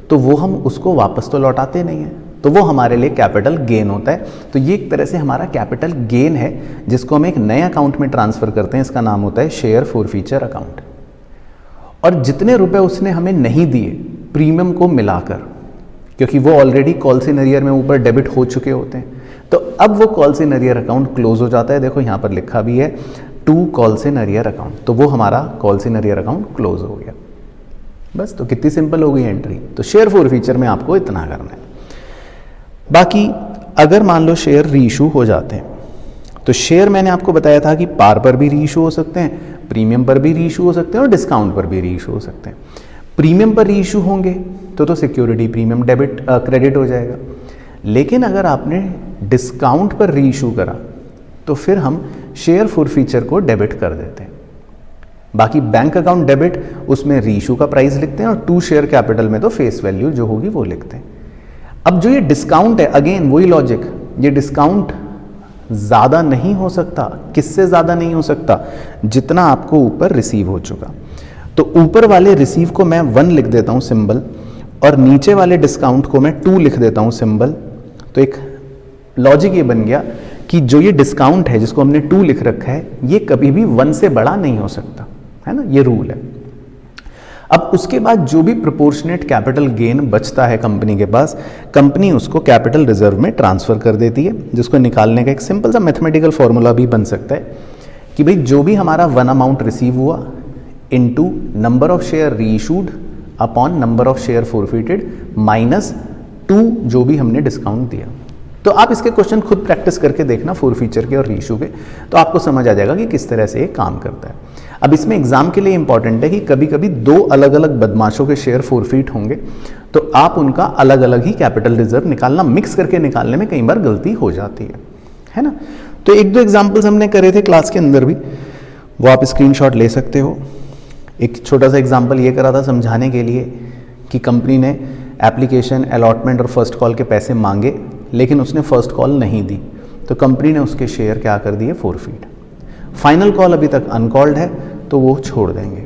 तो वो हम उसको वापस तो लौटाते नहीं हैं, तो वो हमारे लिए कैपिटल गेन होता है। तो ये एक तरह से हमारा कैपिटल गेन है जिसको हम एक नए अकाउंट में ट्रांसफर करते हैं। इसका नाम होता है शेयर फॉरफीचर अकाउंट। और जितने रुपए उसने हमें नहीं दिए प्रीमियम को मिलाकर, क्योंकि वो ऑलरेडी कॉल्स इन अरियर में ऊपर डेबिट हो चुके होते हैं, तो अब वो calls in arrear account close हो जाता है। देखो यहाँ पर लिखा भी है to calls in arrear account, तो वो हमारा calls in arrear account close हो गया। बस, तो कितनी सिंपल हो गई एंट्री। तो शेयर फॉरफीचर में आपको इतना करना है। बाकी अगर मान लो शेयर रीइशू हो जाते हैं, तो शेयर मैंने आपको बताया था कि पार पर भी रीइशू हो सकते हैं, प्रीमियम पर भी रीइशू हो सकते हैं और डिस्काउंट पर भी रीइशू हो सकते हैं। प्रीमियम पर रीइशू होंगे तो सिक्योरिटी प्रीमियम डेबिट क्रेडिट हो जाएगा। लेकिन अगर आपने डिस्काउंट पर रीइशू करा तो फिर हम शेयर फॉरफीचर को डेबिट कर देते हैं। बाकी बैंक अकाउंट डेबिट, उसमें रीइशू का प्राइस लिखते हैं, और टू शेयर कैपिटल में तो फेस वैल्यू जो होगी वो लिखते हैं। अब जो ये डिस्काउंट है, अगेन वही लॉजिक, ये डिस्काउंट ज़्यादा नहीं हो सकता। किससे ज़्यादा नहीं हो सकता? जितना आपको ऊपर रिसीव हो चुका। तो ऊपर वाले रिसीव को मैं 1 लिख देता हूँ सिंबल, और नीचे वाले डिस्काउंट को मैं 2 लिख देता हूँ सिंबल। तो एक लॉजिक ये बन गया कि जो ये डिस्काउंट है जिसको हमने 2 लिख रखा है, ये कभी भी 1 से बड़ा नहीं हो सकता, है ना, ये रूल है। अब उसके बाद जो भी प्रोपोर्शनेट कैपिटल गेन बचता है कंपनी के पास, कंपनी उसको कैपिटल रिजर्व में ट्रांसफर कर देती है, जिसको निकालने का एक सिंपल सा मैथमेटिकल फॉर्मूला भी बन सकता है कि भाई जो भी हमारा 1 अमाउंट रिसीव हुआ into number of share reissued upon number of share forfeited minus 2 जो भी हमने डिस्काउंट दिया। तो आप इसके क्वेश्चन खुद प्रैक्टिस करके देखना फॉरफीचर के और रीइशू के, तो आपको समझ आ जाएगा कि किस तरह से ये काम करता है। अब इसमें एग्जाम के लिए इंपॉर्टेंट है कि कभी कभी 2 अलग अलग बदमाशों के शेयर फॉरफिट होंगे, तो आप उनका अलग अलग ही कैपिटल रिजर्व निकालना, मिक्स करके निकालने में कई बार गलती हो जाती है ना। तो 1-2 एग्जाम्पल्स हमने करे थे क्लास के अंदर भी, वो आप स्क्रीनशॉट ले सकते हो। एक छोटा सा एग्जाम्पल ये करा था समझाने के लिए कि कंपनी ने एप्लीकेशन, अलॉटमेंट और फर्स्ट कॉल के पैसे मांगे, लेकिन उसने फर्स्ट कॉल नहीं दी, तो कंपनी ने उसके शेयर क्या कर दिए, फॉरफिट। फाइनल कॉल अभी तक अनकॉल्ड है, तो वो छोड़ देंगे।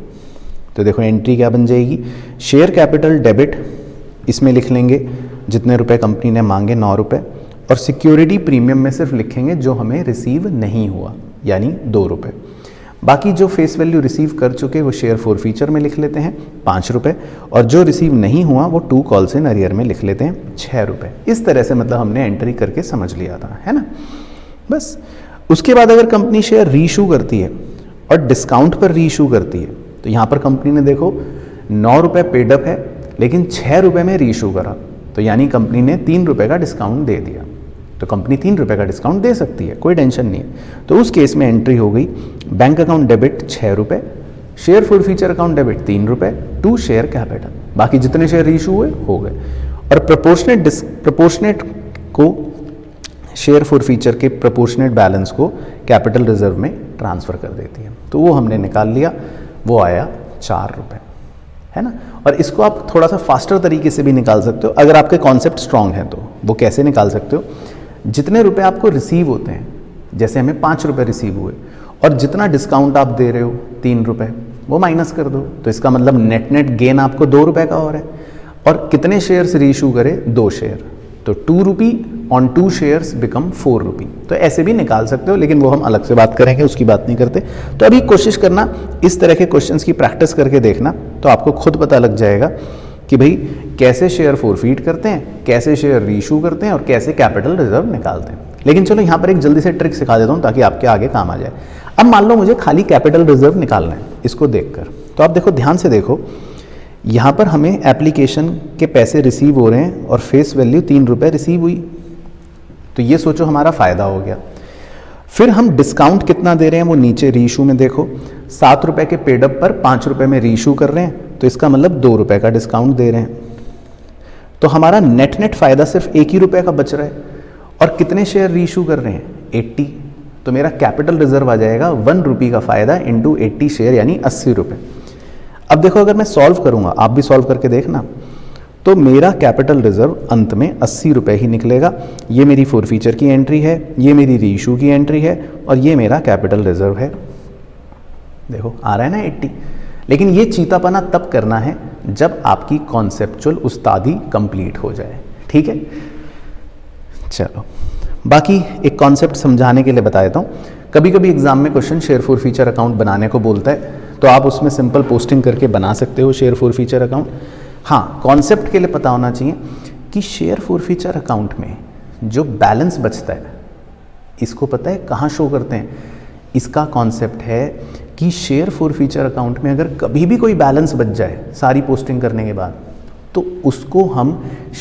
तो देखो एंट्री क्या बन जाएगी, शेयर कैपिटल डेबिट, इसमें लिख लेंगे जितने रुपए कंपनी ने मांगे 9 रुपये, और सिक्योरिटी प्रीमियम में सिर्फ लिखेंगे जो हमें रिसीव नहीं हुआ, यानी 2 रुपये। बाकी जो फेस वैल्यू रिसीव कर चुके वो शेयर फॉरफीचर में लिख लेते हैं 5 रुपये, और जो रिसीव नहीं हुआ वो 2 कॉल्स इन अरियर में लिख लेते हैं 6 रुपये। इस तरह से मतलब हमने एंट्री करके समझ लिया था, है ना। बस उसके बाद अगर कंपनी शेयर रीइशू करती है और डिस्काउंट पर रीइशू करती है, तो यहाँ पर कंपनी ने देखो 9 रुपये पेडअप है, लेकिन 6 रुपये में रीइशू करा, तो यानी कंपनी ने 3 रुपये का डिस्काउंट दे दिया। तो कंपनी 3 रुपये का डिस्काउंट दे सकती है, कोई टेंशन नहीं है। तो उस केस में एंट्री हो गई बैंक अकाउंट डेबिट 6 रुपये, शेयर फॉरफीचर अकाउंट डेबिट 3 रुपये, टू शेयर कैपिटल, बाकी जितने शेयर रीइशू हुए हो गए। और प्रोपोर्शनेट को शेयर फॉरफीचर के प्रोपोर्शनेट बैलेंस को कैपिटल रिजर्व में ट्रांसफ़र कर देती है, तो वो हमने निकाल लिया, वो आया 4 रुपये, है ना। और इसको आप थोड़ा सा फास्टर तरीके से भी निकाल सकते हो अगर आपके कॉन्सेप्ट स्ट्रांग है तो। वो कैसे निकाल सकते हो, जितने रुपए आपको रिसीव होते हैं, जैसे हमें 5 रुपये रिसीव हुए और जितना डिस्काउंट आप दे रहे हो 3 रुपये, वो माइनस कर दो, तो इसका मतलब नेट गेन आपको 2 रुपये का हो रहा है। और कितने शेयर्स रीइशू करे, 2 शेयर, तो 2 रुपी ऑन 2 शेयर्स बिकम 4 रुपी। तो ऐसे भी निकाल सकते हो, लेकिन वो हम अलग से बात करेंगे, उसकी बात नहीं करते। तो अभी कोशिश करना इस तरह के क्वेश्चंस की प्रैक्टिस करके देखना, तो आपको खुद पता लग जाएगा कि भाई कैसे शेयर फॉरफीट करते हैं, कैसे शेयर रीइशू करते हैं और कैसे कैपिटल रिजर्व निकालते हैं। लेकिन चलो यहाँ पर एक जल्दी से ट्रिक सिखा देता हूँ ताकि आपके आगे काम आ जाए। अब मान लो मुझे खाली कैपिटल रिजर्व निकालना है, इसको देखकर, तो आप देखो, ध्यान से देखो, यहाँ पर हमें एप्लीकेशन के पैसे रिसीव हो रहे हैं और फेस वैल्यू 3 रुपये रिसीव हुई, तो ये सोचो हमारा फ़ायदा हो गया। फिर हम डिस्काउंट कितना दे रहे हैं वो नीचे रीइशू में देखो, 7 रुपये के पेडअप पर 5 रुपये में रीइशू कर रहे हैं, तो इसका मतलब 2 रुपये का डिस्काउंट दे रहे हैं। तो हमारा नेट फ़ायदा सिर्फ 1 ही रुपये का बच रहा है। और कितने शेयर रीइशू कर रहे हैं, 80, तो मेरा कैपिटल रिजर्व आ जाएगा 1 रुपये का फ़ायदा इंटू 80 शेयर, यानी 80 रुपये। अब देखो अगर मैं सॉल्व करूँगा, आप भी सॉल्व करके देखना, तो मेरा कैपिटल रिजर्व अंत में 80 रुपये ही निकलेगा। ये मेरी फॉरफीचर की एंट्री है, ये मेरी रीइशू की एंट्री है, और ये मेरा कैपिटल रिजर्व है। देखो आ रहा है ना 80। लेकिन ये चीतापना तब करना है जब आपकी कॉन्सेप्चुअल उस्तादी कंप्लीट हो जाए, ठीक है। चलो बाकी एक कॉन्सेप्ट समझाने के लिए बता देता हूँ। कभी कभी एग्जाम में क्वेश्चन शेयर फॉरफीचर अकाउंट बनाने को बोलता है, तो आप उसमें सिंपल पोस्टिंग करके बना सकते हो शेयर फॉरफीचर अकाउंट। हाँ, कॉन्सेप्ट के लिए पता होना चाहिए कि शेयर फॉरफीचर अकाउंट में जो बैलेंस बचता है, इसको पता है कहाँ शो करते हैं। इसका कॉन्सेप्ट है कि शेयर फॉरफीचर अकाउंट में अगर कभी भी कोई बैलेंस बच जाए सारी पोस्टिंग करने के बाद, तो उसको हम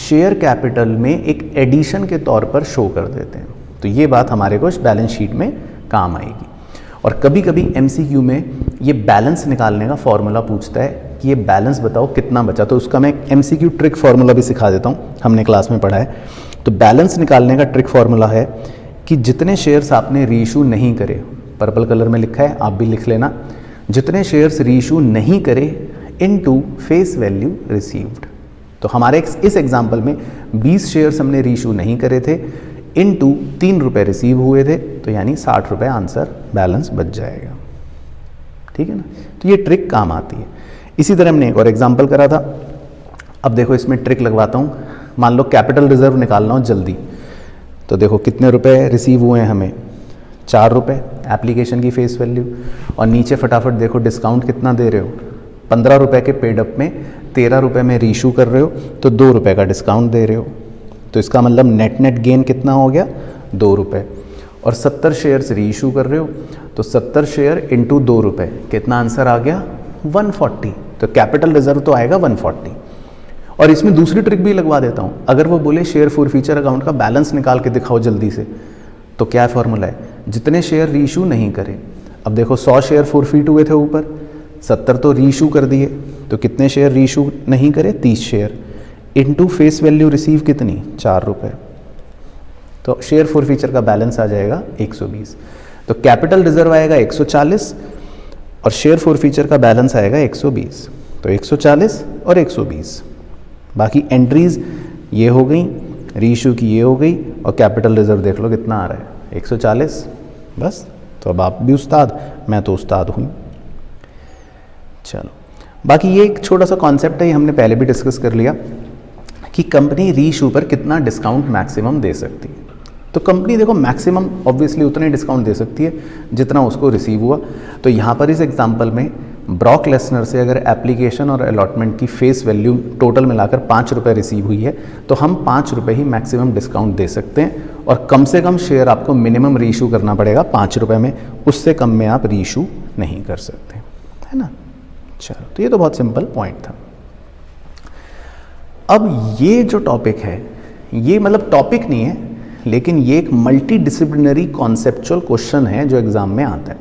शेयर कैपिटल में एक एडिशन के तौर पर शो कर देते हैं। तो ये बात हमारे को बैलेंस शीट में काम आएगी। और कभी कभी एमसीक्यू में ये बैलेंस निकालने का फॉर्मूला पूछता है कि ये बैलेंस बताओ कितना बचा, तो उसका मैं एमसीक्यू ट्रिक फार्मूला भी सिखा देता हूँ, हमने क्लास में पढ़ा है। तो बैलेंस निकालने का ट्रिक फार्मूला है कि जितने शेयर्स आपने रीइशू नहीं करे, पर्पल कलर में लिखा है, आप भी लिख लेना, जितने शेयर्स रीइशू नहीं करे इनटू फेस वैल्यू रिसीव्ड। तो हमारे इस एग्जाम्पल में 20 शेयर्स हमने रीइशू नहीं करे थे, इनटू 3 रुपये रिसीव हुए थे, तो यानी 60 रुपये आंसर बैलेंस बच जाएगा, ठीक है ना। तो ये ट्रिक काम आती है। इसी तरह हमने एक और एग्जाम्पल करा था। अब देखो इसमें ट्रिक लगवाता हूँ। मान लो कैपिटल रिजर्व निकालना हो जल्दी, तो देखो कितने रुपए रिसीव हुए हैं हमें, 4 रुपये एप्लीकेशन की फेस वैल्यू। और नीचे फटाफट देखो डिस्काउंट कितना दे रहे हो, 15 रुपये के पेड अप में 13 रुपये में रीइशू कर रहे हो, तो 2 रुपये का डिस्काउंट दे रहे हो। तो इसका मतलब नेट गेन कितना हो गया, 2 रुपये। और 70 शेयर्स रीइशू कर रहे हो, तो 70 शेयर इंटू 2 रुपये, कितना आंसर आ गया, 140। तो कैपिटल रिजर्व तो आएगा 140। और इसमें दूसरी ट्रिक भी लगवा देता हूँ, अगर वो बोले शेयर फॉरफीचर अकाउंट का बैलेंस निकाल के दिखाओ जल्दी से, तो क्या फॉर्मूला है, जितने शेयर रीइशू नहीं करे। अब देखो 100 शेयर फॉरफीट हुए थे ऊपर, 70 तो रीइशू कर दिए, तो कितने शेयर रीइशू नहीं करे, 30 share into face value receive कितनी, 4 रुपये। तो शेयर फॉरफीचर का बैलेंस आ जाएगा 120। तो कैपिटल रिजर्व आएगा 140 और शेयर फॉरफीचर का बैलेंस आएगा 120। तो 140 और 120। बाकी एंट्रीज ये हो गई, रीइशू की ये हो गई, और कैपिटल रिजर्व देख लो कितना आ रहा है, 140। बस, तो अब आप भी उस्ताद, मैं तो उस्ताद हुई। चलो, बाकी ये एक छोटा सा कॉन्सेप्ट है, ये हमने पहले भी डिस्कस कर लिया कि कंपनी रीइशू पर कितना डिस्काउंट मैक्सिमम दे सकती है। तो कंपनी देखो मैक्सिमम ऑब्वियसली उतना ही डिस्काउंट दे सकती है जितना उसको रिसीव हुआ। तो यहाँ पर इस एग्जांपल में ब्रॉक लेसनर से अगर एप्लीकेशन और अलॉटमेंट की फेस वैल्यू टोटल मिलाकर 5 रुपये रिसीव हुई है, तो हम 5 रुपये ही मैक्सिमम डिस्काउंट दे सकते हैं। और कम से कम शेयर आपको मिनिमम रीइशू करना पड़ेगा 5 रुपये में, उससे कम में आप रीइशू नहीं कर सकते, है ना। चलो, तो ये तो बहुत सिंपल पॉइंट था। अब ये जो टॉपिक है, ये मतलब टॉपिक नहीं है, लेकिन ये एक मल्टी डिसिप्लिनरी कॉन्सेप्चुअल क्वेश्चन है जो एग्जाम में आता है।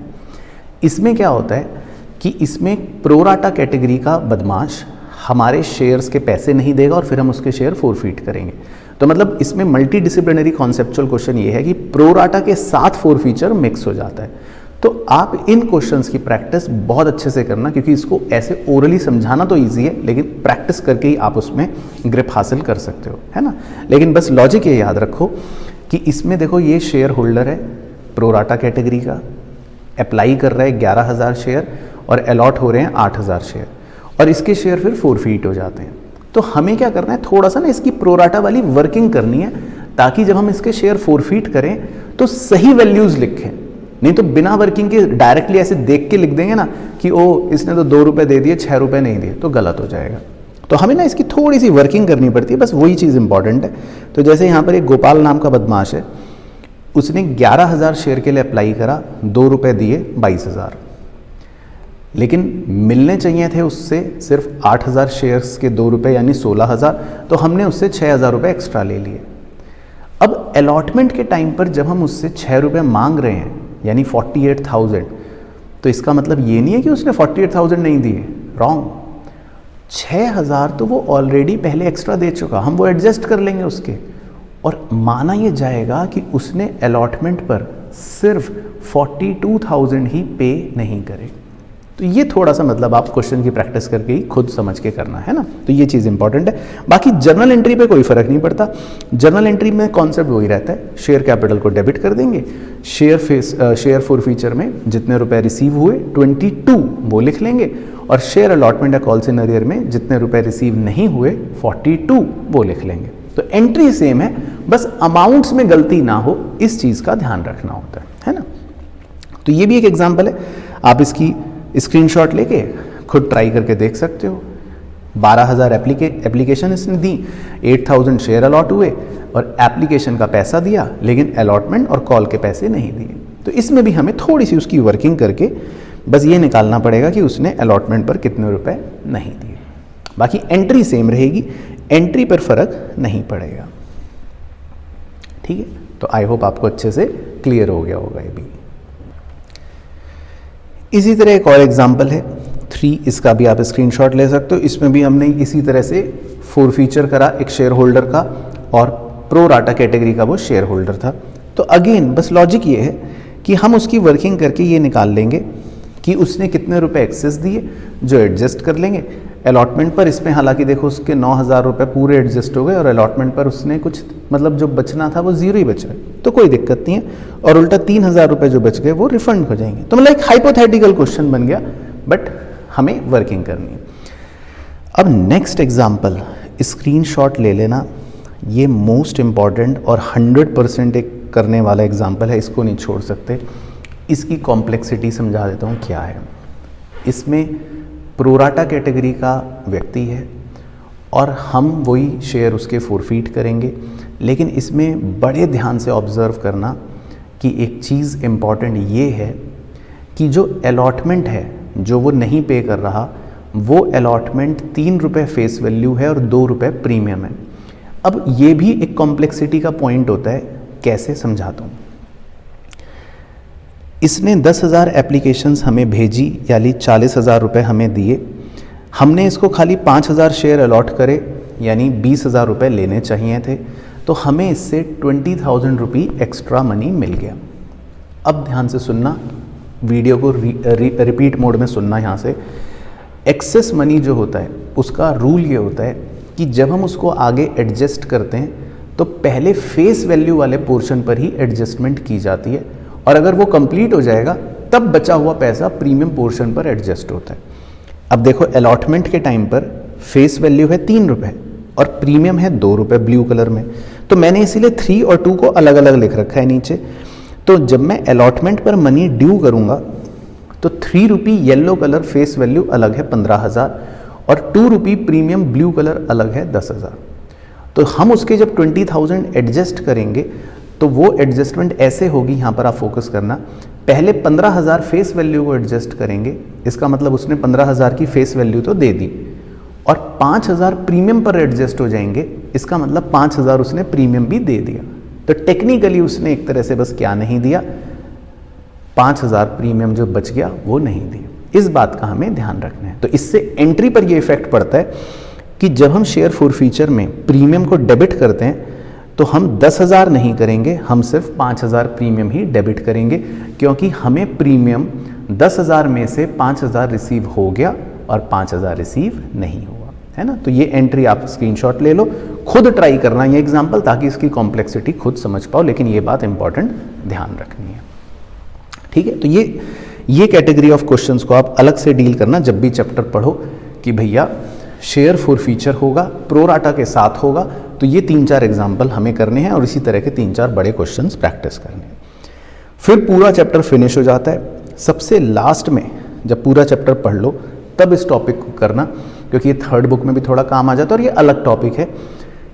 इसमें क्या होता है कि इसमें प्रोराटा कैटेगरी का बदमाश हमारे शेयर्स के पैसे नहीं देगा और फिर हम उसके शेयर फॉरफीट करेंगे। तो मतलब इसमें मल्टी डिसिप्लिनरी कॉन्सेप्चुअल क्वेश्चन ये है कि प्रोराटा के साथ फॉरफीचर मिक्स हो जाता है। तो आप इन क्वेश्चंस की प्रैक्टिस बहुत अच्छे से करना, क्योंकि इसको ऐसे ओरली समझाना तो ईजी है, लेकिन प्रैक्टिस करके ही आप उसमें ग्रिप हासिल कर सकते हो, है ना। लेकिन बस लॉजिक ये याद रखो कि इसमें देखो ये शेयर होल्डर है प्रोराटा कैटेगरी का, अप्लाई कर रहा है 11,000 शेयर और अलॉट हो रहे हैं 8,000 शेयर, और इसके शेयर फिर फॉरफीट हो जाते हैं। तो हमें क्या करना है, थोड़ा सा ना इसकी प्रोराटा वाली वर्किंग करनी है, ताकि जब हम इसके शेयर फॉरफीट करें तो सही वैल्यूज़ लिखें। नहीं तो बिना वर्किंग के डायरेक्टली ऐसे देख के लिख देंगे ना कि ओ इसने तो 2 रुपये दे दिए, 6 रुपये नहीं दिए, तो गलत हो जाएगा। तो हमें ना इसकी थोड़ी सी वर्किंग करनी पड़ती है, बस वही चीज़ इंपॉर्टेंट है। तो जैसे यहाँ पर एक गोपाल नाम का बदमाश है, उसने 11,000 शेयर के लिए अप्लाई करा, 2 रुपये दिए 22,000, लेकिन मिलने चाहिए थे उससे सिर्फ 8,000 शेयर्स के 2 रुपये यानी 16,000, तो हमने उससे 6,000 रुपये एक्स्ट्रा ले लिए। अब अलॉटमेंट के टाइम पर जब हम उससे 6 रुपये मांग रहे हैं यानी 48,000, तो इसका मतलब ये नहीं है कि उसने 48,000 नहीं दिए, रॉन्ग। 6,000 तो वो ऑलरेडी पहले एक्स्ट्रा दे चुका, हम वो एडजस्ट कर लेंगे उसके, और माना ये जाएगा कि उसने अलॉटमेंट पर सिर्फ 42,000 ही पे नहीं करे। तो ये थोड़ा सा मतलब आप क्वेश्चन की प्रैक्टिस करके ही खुद समझ के करना है ना, तो ये चीज़ इंपॉर्टेंट है। बाकी जर्नल एंट्री पे कोई फ़र्क नहीं पड़ता, जर्नल एंट्री में कॉन्सेप्ट वही रहता है, शेयर कैपिटल को डेबिट कर देंगे, शेयर फॉरफीचर में जितने रुपए रिसीव हुए 22 वो लिख लेंगे, और शेयर अलॉटमेंट या कॉल्स इन अरियर में जितने रुपए रिसीव नहीं हुए 42 वो लिख लेंगे। तो एंट्री सेम है, बस अमाउंट्स में गलती ना हो इस चीज़ का ध्यान रखना होता है ना। तो ये भी एक एग्जाम्पल है, आप इसकी स्क्रीनशॉट लेके खुद ट्राई करके देख सकते हो। 12,000 एप्लीकेशन इसने दी, 8,000 शेयर अलॉट हुए और एप्लीकेशन का पैसा दिया, लेकिन अलॉटमेंट और कॉल के पैसे नहीं दिए। तो इसमें भी हमें थोड़ी सी उसकी वर्किंग करके बस ये निकालना पड़ेगा कि उसने अलॉटमेंट पर कितने रुपए नहीं दिए। बाकी एंट्री सेम रहेगी, एंट्री पर फर्क नहीं पड़ेगा, ठीक है। तो आई होप आपको अच्छे से क्लियर हो गया होगा ये भी। इसी तरह एक और एग्जाम्पल है 3, इसका भी आप स्क्रीनशॉट ले सकते हो। इसमें भी हमने इसी तरह से फॉरफीचर करा एक शेयर होल्डर का, और प्रो राटा कैटेगरी का वो शेयर होल्डर था। तो अगेन बस लॉजिक ये है कि हम उसकी वर्किंग करके ये निकाल लेंगे कि उसने कितने रुपए एक्सेस दिए, जो एडजस्ट कर लेंगे। अलॉटमेंट पर इसमें हालांकि देखो उसके 9,000 रुपये पूरे एडजस्ट हो गए, और अलॉटमेंट पर उसने कुछ मतलब जो बचना था वो 0 ही बच गए, तो कोई दिक्कत नहीं है। और उल्टा 3,000 रुपये जो बच गए वो रिफंड हो जाएंगे। तो मतलब एक हाइपोथेटिकल क्वेश्चन बन गया, बट हमें वर्किंग करनी है। अब नेक्स्ट एग्जाम्पल स्क्रीनशॉट ले लेना, ये मोस्ट इम्पॉर्टेंट और 100% एक करने वाला एग्जाम्पल है, इसको नहीं छोड़ सकते। इसकी कॉम्प्लेक्सिटी समझा देता हूँ क्या है। इसमें प्रोराटा कैटेगरी का व्यक्ति है और हम वही शेयर उसके फोरफीट करेंगे, लेकिन इसमें बड़े ध्यान से ऑब्ज़र्व करना कि एक चीज़ इम्पॉर्टेंट ये है कि जो अलॉटमेंट है जो वो नहीं पे कर रहा, वो अलॉटमेंट 3 रुपये फेस वैल्यू है और 2 रुपये प्रीमियम है। अब ये भी एक कॉम्प्लेक्सिटी का पॉइंट होता है, कैसे समझाता हूँ। इसने 10,000 एप्लीकेशंस हमें भेजी, यानी 40,000 रुपये हमें दिए। हमने इसको खाली 5,000 शेयर अलॉट करे, यानी 20,000 रुपये लेने चाहिए थे, तो हमें इससे 20,000 रुपये एक्स्ट्रा मनी मिल गया। अब ध्यान से सुनना, वीडियो को रिपीट मोड में सुनना। यहाँ से एक्सेस मनी जो होता है उसका रूल ये होता है कि जब हम उसको आगे एडजस्ट करते हैं तो पहले फेस वैल्यू वाले पोर्शन पर ही एडजस्टमेंट की जाती है, और अगर वो कंप्लीट हो जाएगा तब बचा हुआ पैसा प्रीमियम पोर्शन पर एडजस्ट होता है। अब देखो, अलॉटमेंट के टाइम पर फेस वैल्यू है 3 रुपये और प्रीमियम है 2 रुपये ब्लू कलर में, तो मैंने इसीलिए 3 और 2 को अलग अलग लिख रखा है नीचे। तो जब मैं अलॉटमेंट पर मनी ड्यू करूँगा तो 3 रुपये येलो कलर फेस वैल्यू अलग है 15,000 और 2 रुपये प्रीमियम ब्लू कलर अलग है 10,000। तो हम उसके जब 20,000 एडजस्ट करेंगे तो वो एडजस्टमेंट ऐसे होगी, यहाँ पर आप फोकस करना, पहले 15,000 फेस वैल्यू को एडजस्ट करेंगे, इसका मतलब उसने 15,000 की फेस वैल्यू तो दे दी, और 5,000 प्रीमियम पर एडजस्ट हो जाएंगे, इसका मतलब 5,000 उसने प्रीमियम भी दे दिया। तो टेक्निकली उसने एक तरह से बस क्या नहीं दिया, 5,000 प्रीमियम जो बच गया वो नहीं दिया। इस बात का हमें ध्यान रखना है। तो इससे एंट्री पर ये इफेक्ट पड़ता है कि जब हम शेयर फोरफीचर में प्रीमियम को डेबिट करते हैं तो हम 10,000 नहीं करेंगे, हम सिर्फ 5,000 प्रीमियम ही डेबिट करेंगे, क्योंकि हमें प्रीमियम 10,000 में से 5,000 रिसीव हो गया और 5,000 रिसीव नहीं हुआ, है ना। तो ये एंट्री आप स्क्रीनशॉट ले लो, खुद ट्राई करना ये एग्जाम्पल, ताकि इसकी कॉम्प्लेक्सिटी खुद समझ पाओ, लेकिन ये बात इंपॉर्टेंट ध्यान रखनी है, ठीक है। तो ये कैटेगरी ऑफ क्वेश्चंस को आप अलग से डील करना जब भी चैप्टर पढ़ो कि भैया शेयर फोरफीचर होगा, प्रोराटा के साथ होगा, तो ये 3-4 एग्जाम्पल हमें करने हैं और इसी तरह के 3-4 बड़े क्वेश्चंस प्रैक्टिस करने हैं। फिर पूरा चैप्टर फिनिश हो जाता है। सबसे लास्ट में जब पूरा चैप्टर पढ़ लो तब इस टॉपिक को करना, क्योंकि ये 3rd बुक में भी थोड़ा काम आ जाता है और ये अलग टॉपिक है।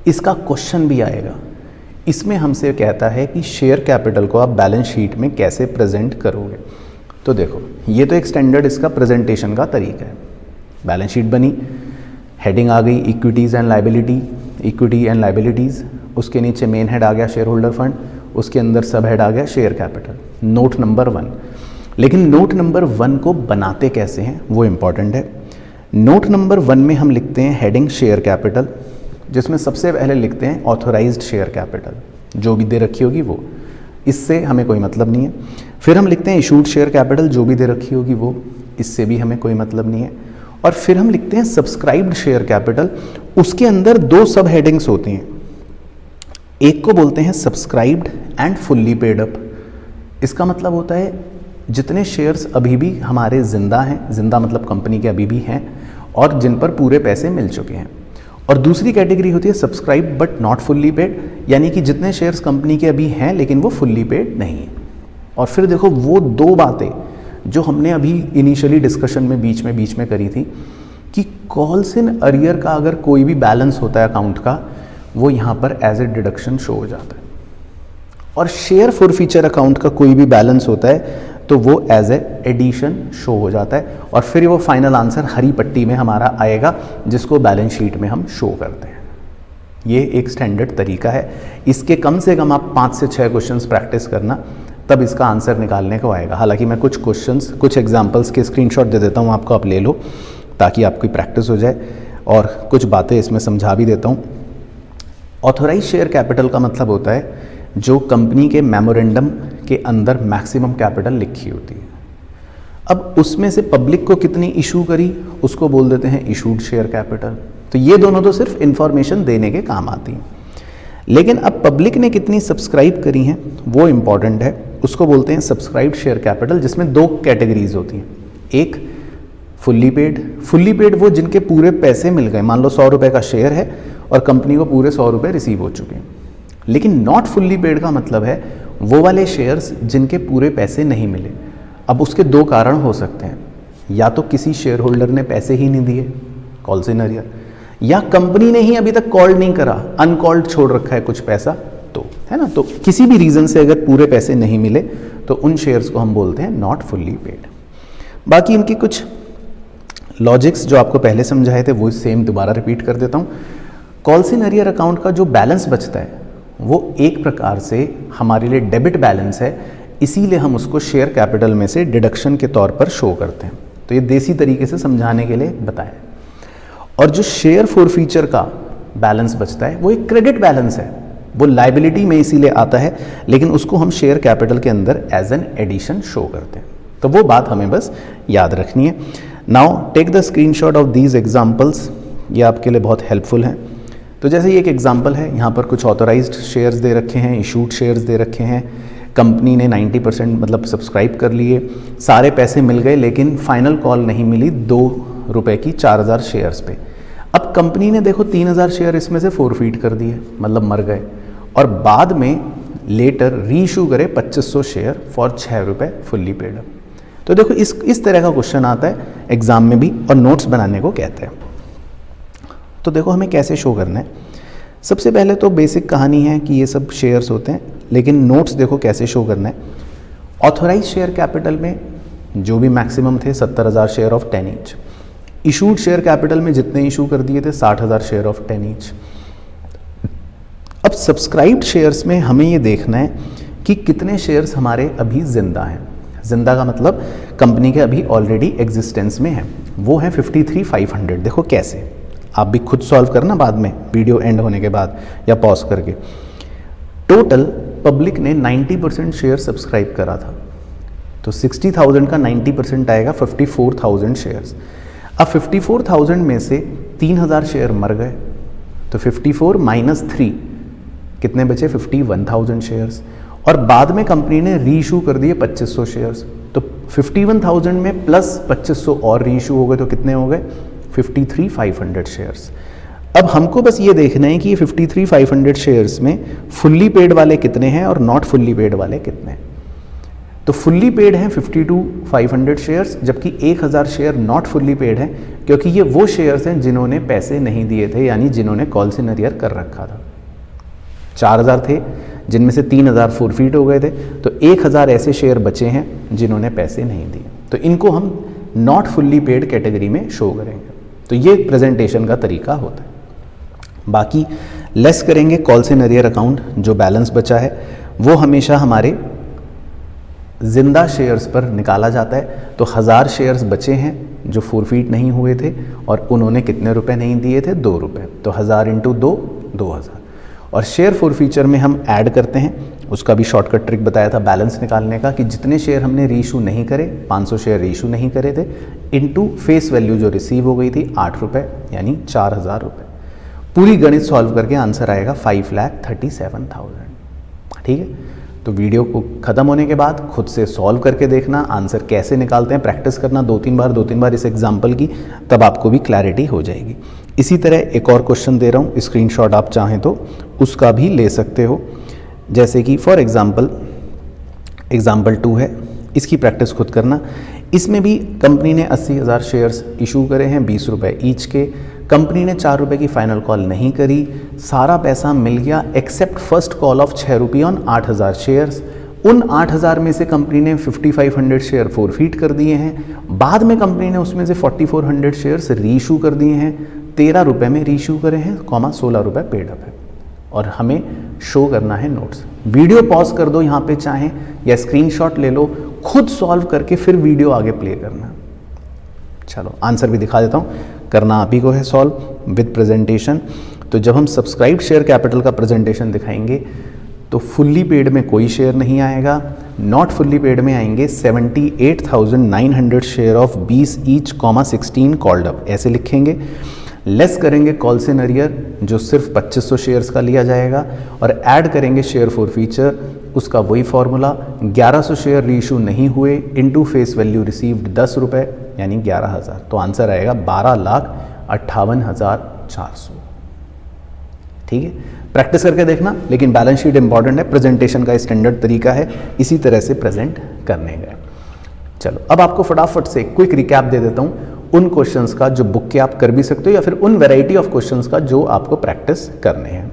इसका क्वेश्चन भी आएगा, इसमें हमसे कहता है कि शेयर कैपिटल को आप बैलेंस शीट में कैसे प्रेजेंट करोगे। तो देखो, ये तो एक स्टैंडर्ड इसका प्रेजेंटेशन का तरीका है। बैलेंस शीट बनी, हेडिंग आ गई equities and liability, equity and liabilities, उसके नीचे मेन हेड आ गया शेयर होल्डर फंड, उसके अंदर सब हेड आ गया शेयर कैपिटल, नोट नंबर 1। लेकिन नोट नंबर 1 को बनाते कैसे हैं वो इम्पॉर्टेंट है। नोट नंबर 1 में हम लिखते हैं हेडिंग शेयर कैपिटल, जिसमें सबसे पहले लिखते हैं ऑथोराइज्ड शेयर कैपिटल, जो भी दे रखी होगी वो, इससे हमें कोई मतलब नहीं है। फिर हम लिखते हैं इशूड शेयर कैपिटल, जो भी दे रखी होगी वो, इससे भी हमें कोई मतलब नहीं है। और फिर हम लिखते हैं सब्सक्राइब्ड शेयर कैपिटल, उसके अंदर 2 सब हेडिंग्स होती हैं, एक को बोलते हैं subscribed and fully paid up. इसका मतलब होता है जितने शेयर्स अभी भी हमारे जिंदा हैं, जिंदा मतलब कंपनी के अभी भी हैं और जिन पर पूरे पैसे मिल चुके हैं। और दूसरी कैटेगरी होती है subscribe but not fully paid, यानी कि जितने शेयर्स कंपनी के अभी हैं लेकिन वो फुल्ली पेड नहीं है। और फिर देखो, वो 2 बातें जो हमने अभी इनिशियली डिस्कशन में बीच में करी थी कि कॉल्स इन अरियर का अगर कोई भी बैलेंस होता है अकाउंट का, वो यहाँ पर एज ए डिडक्शन शो हो जाता है, और शेयर फोरफीचर अकाउंट का कोई भी बैलेंस होता है तो वो एज ए एडिशन शो हो जाता है, और फिर वो फाइनल आंसर हरी पट्टी में हमारा आएगा, जिसको बैलेंस शीट में हम शो करते हैं। ये एक स्टैंडर्ड तरीका है। इसके कम से कम आप 5 से 6 क्वेश्चंस प्रैक्टिस करना, तब इसका आंसर निकालने को आएगा। हालांकि मैं कुछ क्वेश्चंस, कुछ एग्जांपल्स के स्क्रीनशॉट दे देता हूँ आपको, आप ले लो ताकि आपकी प्रैक्टिस हो जाए, और कुछ बातें इसमें समझा भी देता हूँ। ऑथोराइज शेयर कैपिटल का मतलब होता है जो कंपनी के मेमोरेंडम के अंदर मैक्सिमम कैपिटल लिखी होती है। अब उसमें से पब्लिक को कितनी इशू करी उसको बोल देते हैं इशूड शेयर कैपिटल। तो ये दोनों तो सिर्फ इंफॉर्मेशन देने के काम आती हैं, लेकिन अब पब्लिक ने कितनी सब्सक्राइब करी हैं वो इम्पॉर्टेंट है, उसको बोलते हैं सब्सक्राइब्ड शेयर कैपिटल, जिसमें 2 कैटेगरीज होती हैं। एक फुल्ली पेड, फुल्ली पेड वो जिनके पूरे पैसे मिल गए, मान लो 100 रुपये का शेयर है और कंपनी को पूरे 100 रुपये रिसीव हो चुके हैं। लेकिन नॉट फुल्ली पेड का मतलब है वो वाले शेयर्स जिनके पूरे पैसे नहीं मिले। अब उसके दो कारण हो सकते हैं, या तो किसी शेयर होल्डर ने पैसे ही नहीं दिए, कॉल सिनेरियो, या कंपनी ने ही अभी तक कॉल नहीं करा, अनकॉल्ड छोड़ रखा है कुछ पैसा, तो है ना। तो किसी भी रीज़न से अगर पूरे पैसे नहीं मिले तो उन शेयर्स को हम बोलते हैं नॉट फुल्ली पेड। बाकी इनकी कुछ लॉजिक्स जो आपको पहले समझाए थे वो सेम दोबारा रिपीट कर देता हूँ। कॉल सिनेरियो अकाउंट का जो बैलेंस बचता है वो एक प्रकार से हमारे लिए डेबिट बैलेंस है, इसीलिए हम उसको शेयर कैपिटल में से डिडक्शन के तौर पर शो करते हैं। तो ये देसी तरीके से समझाने के लिए बताया। और जो शेयर फॉरफीचर का बैलेंस बचता है वो एक क्रेडिट बैलेंस है, वो लाइबिलिटी में इसीलिए आता है, लेकिन उसको हम शेयर कैपिटल के अंदर एज एन एडिशन शो करते हैं। तो वो बात हमें बस याद रखनी है। Now take the screenshot of these examples, ये आपके लिए बहुत हेल्पफुल हैं। तो जैसे ये एक एग्जाम्पल है, यहाँ पर कुछ ऑथोराइज्ड शेयर्स दे रखे हैं, इशूड शेयर्स दे रखे हैं, कंपनी ने 90% मतलब सब्सक्राइब कर लिए, सारे पैसे मिल गए, लेकिन फाइनल कॉल नहीं मिली 2 रुपए की 4000 शेयर्स पे। अब कंपनी ने देखो 3000 शेयर इसमें से फोरफीट कर दिए, मतलब मर गए, और बाद में लेटर री इशू करे 2500 शेयर फॉर 6 रुपये फुल्ली पेड। तो देखो इस तरह का क्वेश्चन आता है एग्जाम में भी, और नोट्स बनाने को कहते हैं। तो देखो हमें कैसे शो करना है। सबसे पहले तो बेसिक कहानी है कि ये सब शेयर्स होते हैं, लेकिन नोट्स देखो कैसे शो करना है। ऑथोराइज शेयर कैपिटल में जो भी मैक्सिमम थे 70,000 share of 10 each. Issued share capital में जितने इशू कर दिए थे 60,000 शेयर ऑफ 10 ईच। अब सब्सक्राइब्ड शेयर्स में हमें ये देखना है कि कितने शेयर्स हमारे अभी जिंदा हैं। जिंदा का मतलब कंपनी के अभी ऑलरेडी एग्जिस्टेंस में है, वो है 53,500। देखो कैसे, आप भी खुद सॉल्व करना बाद में वीडियो एंड होने के बाद या पॉज करके। टोटल पब्लिक ने 90% शेयर सब्सक्राइब करा था, तो 60,000 का 90% आएगा 54,000 शेयर्स। अब 54,000 में से 3,000 शेयर मर गए, तो 54 माइनस 3 कितने बचे, 51,000 शेयर्स। और बाद में कंपनी ने री इशू कर दिए 2500 शेयर्स, तो 51,000 में प्लस 2500 और री इशू हो गए, तो कितने हो गए, 53,500 शेयर्स। अब हमको बस ये देखना है कि ये 53,500 शेयर्स में फुल्ली पेड वाले कितने हैं और नॉट फुल्ली पेड वाले कितने हैं। तो फुल्ली पेड हैं 52,500 शेयर्स, जबकि 1,000 शेयर नॉट फुल्ली पेड हैं, क्योंकि ये वो शेयर्स हैं जिन्होंने पैसे नहीं दिए थे, यानी जिन्होंने कॉल सिनेरियो कर रखा था। 4,000 थे जिनमें से 3,000 फोरफीट हो गए थे, तो 1,000 ऐसे शेयर बचे हैं जिन्होंने पैसे नहीं दिए, तो इनको हम नॉट फुल्ली पेड कैटेगरी में शो करेंगे। तो ये प्रेजेंटेशन का तरीका होता है। बाकी लेस करेंगे कॉल सिनेरियो अकाउंट, जो बैलेंस बचा है वो हमेशा हमारे जिंदा शेयर्स पर निकाला जाता है। तो 1000 शेयर्स बचे हैं जो फोरफीट नहीं हुए थे, और उन्होंने कितने रुपए नहीं दिए थे, 2 रुपये, तो 1000 इंटू 2 2000। और शेयर फॉरफीचर में हम ऐड करते हैं, उसका भी शॉर्टकट ट्रिक बताया था बैलेंस निकालने का, कि जितने शेयर हमने रीइशू नहीं करे, 500 शेयर रीइशू नहीं करे थे, इनटू फेस वैल्यू जो रिसीव हो गई थी 8 रुपये, यानी 4,000 रुपये। पूरी गणित सॉल्व करके आंसर आएगा 5,37,000। ठीक है, तो वीडियो को ख़त्म होने के बाद खुद से सॉल्व करके देखना आंसर कैसे निकालते हैं, प्रैक्टिस करना 2-3 बार इस एग्जाम्पल की, तब आपको भी क्लैरिटी हो जाएगी। इसी तरह एक और क्वेश्चन दे रहा हूँ, स्क्रीनशॉट आप चाहें तो उसका भी ले सकते हो। जैसे कि फॉर एग्जाम्पल 2 है, इसकी प्रैक्टिस खुद करना। इसमें भी कंपनी ने 80,000 शेयर्स इशू करे हैं 20 रुपये ईच के। कंपनी ने 4 रुपये की फाइनल कॉल नहीं करी, सारा पैसा मिल गया एक्सेप्ट फर्स्ट कॉल ऑफ 6 रुपये ऑन 8,000 शेयर्स। उन 8,000 में से कंपनी ने 5500 शेयर फोरफीट कर दिए हैं। बाद में कंपनी ने उसमें से 4400 शेयर्स रीइशू कर दिए हैं, 13 रुपये में रीइशू करे हैं, 16 रुपये पेड अप है, और हमें शो करना है नोट्स। वीडियो पॉज कर दो यहाँ पे चाहें, या स्क्रीनशॉट ले लो, खुद सॉल्व करके फिर वीडियो आगे प्ले करना। चलो आंसर भी दिखा देता हूँ, करना आप ही को है सॉल्व विद प्रेजेंटेशन। तो जब हम सब्सक्राइब्ड शेयर कैपिटल का प्रेजेंटेशन दिखाएंगे तो फुल्ली पेड में कोई शेयर नहीं आएगा, नॉट फुल्ली पेड में आएंगे 78,900 share of 20 each, 16 called up, ऐसे लिखेंगे। लेस करेंगे कॉल सिनेरियो जो सिर्फ 2500 शेयर्स का लिया जाएगा, और ऐड करेंगे शेयर फॉरफीचर, उसका वही फॉर्मूला, 1100 शेयर रीइशू नहीं हुए इनटू फेस वैल्यू रिसीव्ड 10 रुपये, यानी 11,000। तो आंसर आएगा 12,58,400। ठीक है, प्रैक्टिस करके देखना। लेकिन बैलेंस शीट इंपॉर्टेंट है, प्रेजेंटेशन का स्टैंडर्ड तरीका है इसी तरह से प्रेजेंट करने का। चलो अब आपको फटाफट से क्विक रिकैप दे देता हूँ उन क्वेश्चंस का जो बुक के आप कर भी सकते हो, या फिर उन वैरायटी ऑफ क्वेश्चंस का जो आपको प्रैक्टिस करने हैं।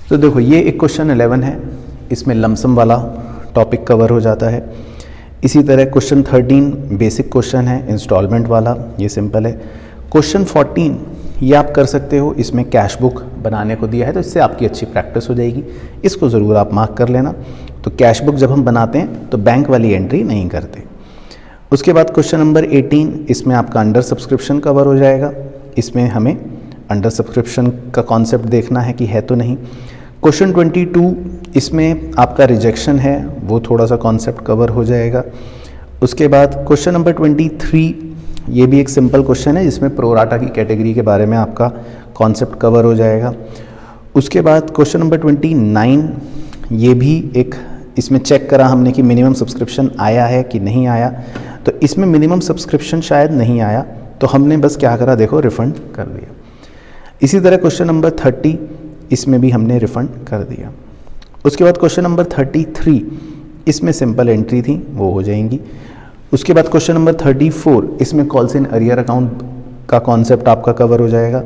तो देखो ये एक क्वेश्चन 11 है, इसमें लमसम वाला टॉपिक कवर हो जाता है। इसी तरह क्वेश्चन 13 बेसिक क्वेश्चन है, इंस्टॉलमेंट वाला, ये सिंपल है। क्वेश्चन 14 ये आप कर सकते हो, इसमें कैश बुक बनाने को दिया है, तो इससे आपकी अच्छी प्रैक्टिस हो जाएगी, इसको ज़रूर आप मार्क कर लेना। तो कैश बुक जब हम बनाते हैं तो बैंक वाली एंट्री नहीं करते। उसके बाद क्वेश्चन नंबर 18, इसमें आपका अंडर सब्सक्रिप्शन कवर हो जाएगा। इसमें हमें अंडर सब्सक्रिप्शन का कॉन्सेप्ट देखना है कि है तो नहीं। क्वेश्चन 22, इसमें आपका रिजेक्शन है, वो थोड़ा सा कॉन्सेप्ट कवर हो जाएगा। उसके बाद क्वेश्चन नंबर 23, ये भी एक सिंपल क्वेश्चन है जिसमें प्रोराटा की कैटेगरी के बारे में आपका कॉन्सेप्ट कवर हो जाएगा। उसके बाद क्वेश्चन नंबर 29, ये भी एक, इसमें चेक करा हमने कि मिनिमम सब्सक्रिप्शन आया है कि नहीं आया। तो इसमें मिनिमम सब्सक्रिप्शन शायद नहीं आया, तो हमने बस क्या करा, देखो रिफ़ंड कर दिया। इसी तरह क्वेश्चन नंबर 30, इसमें भी हमने रिफ़ंड कर दिया। उसके बाद क्वेश्चन नंबर 33, इसमें सिंपल एंट्री थी, वो हो जाएंगी। उसके बाद क्वेश्चन नंबर 34, इसमें कॉल्स इन अरियर अकाउंट का कॉन्सेप्ट आपका कवर हो जाएगा।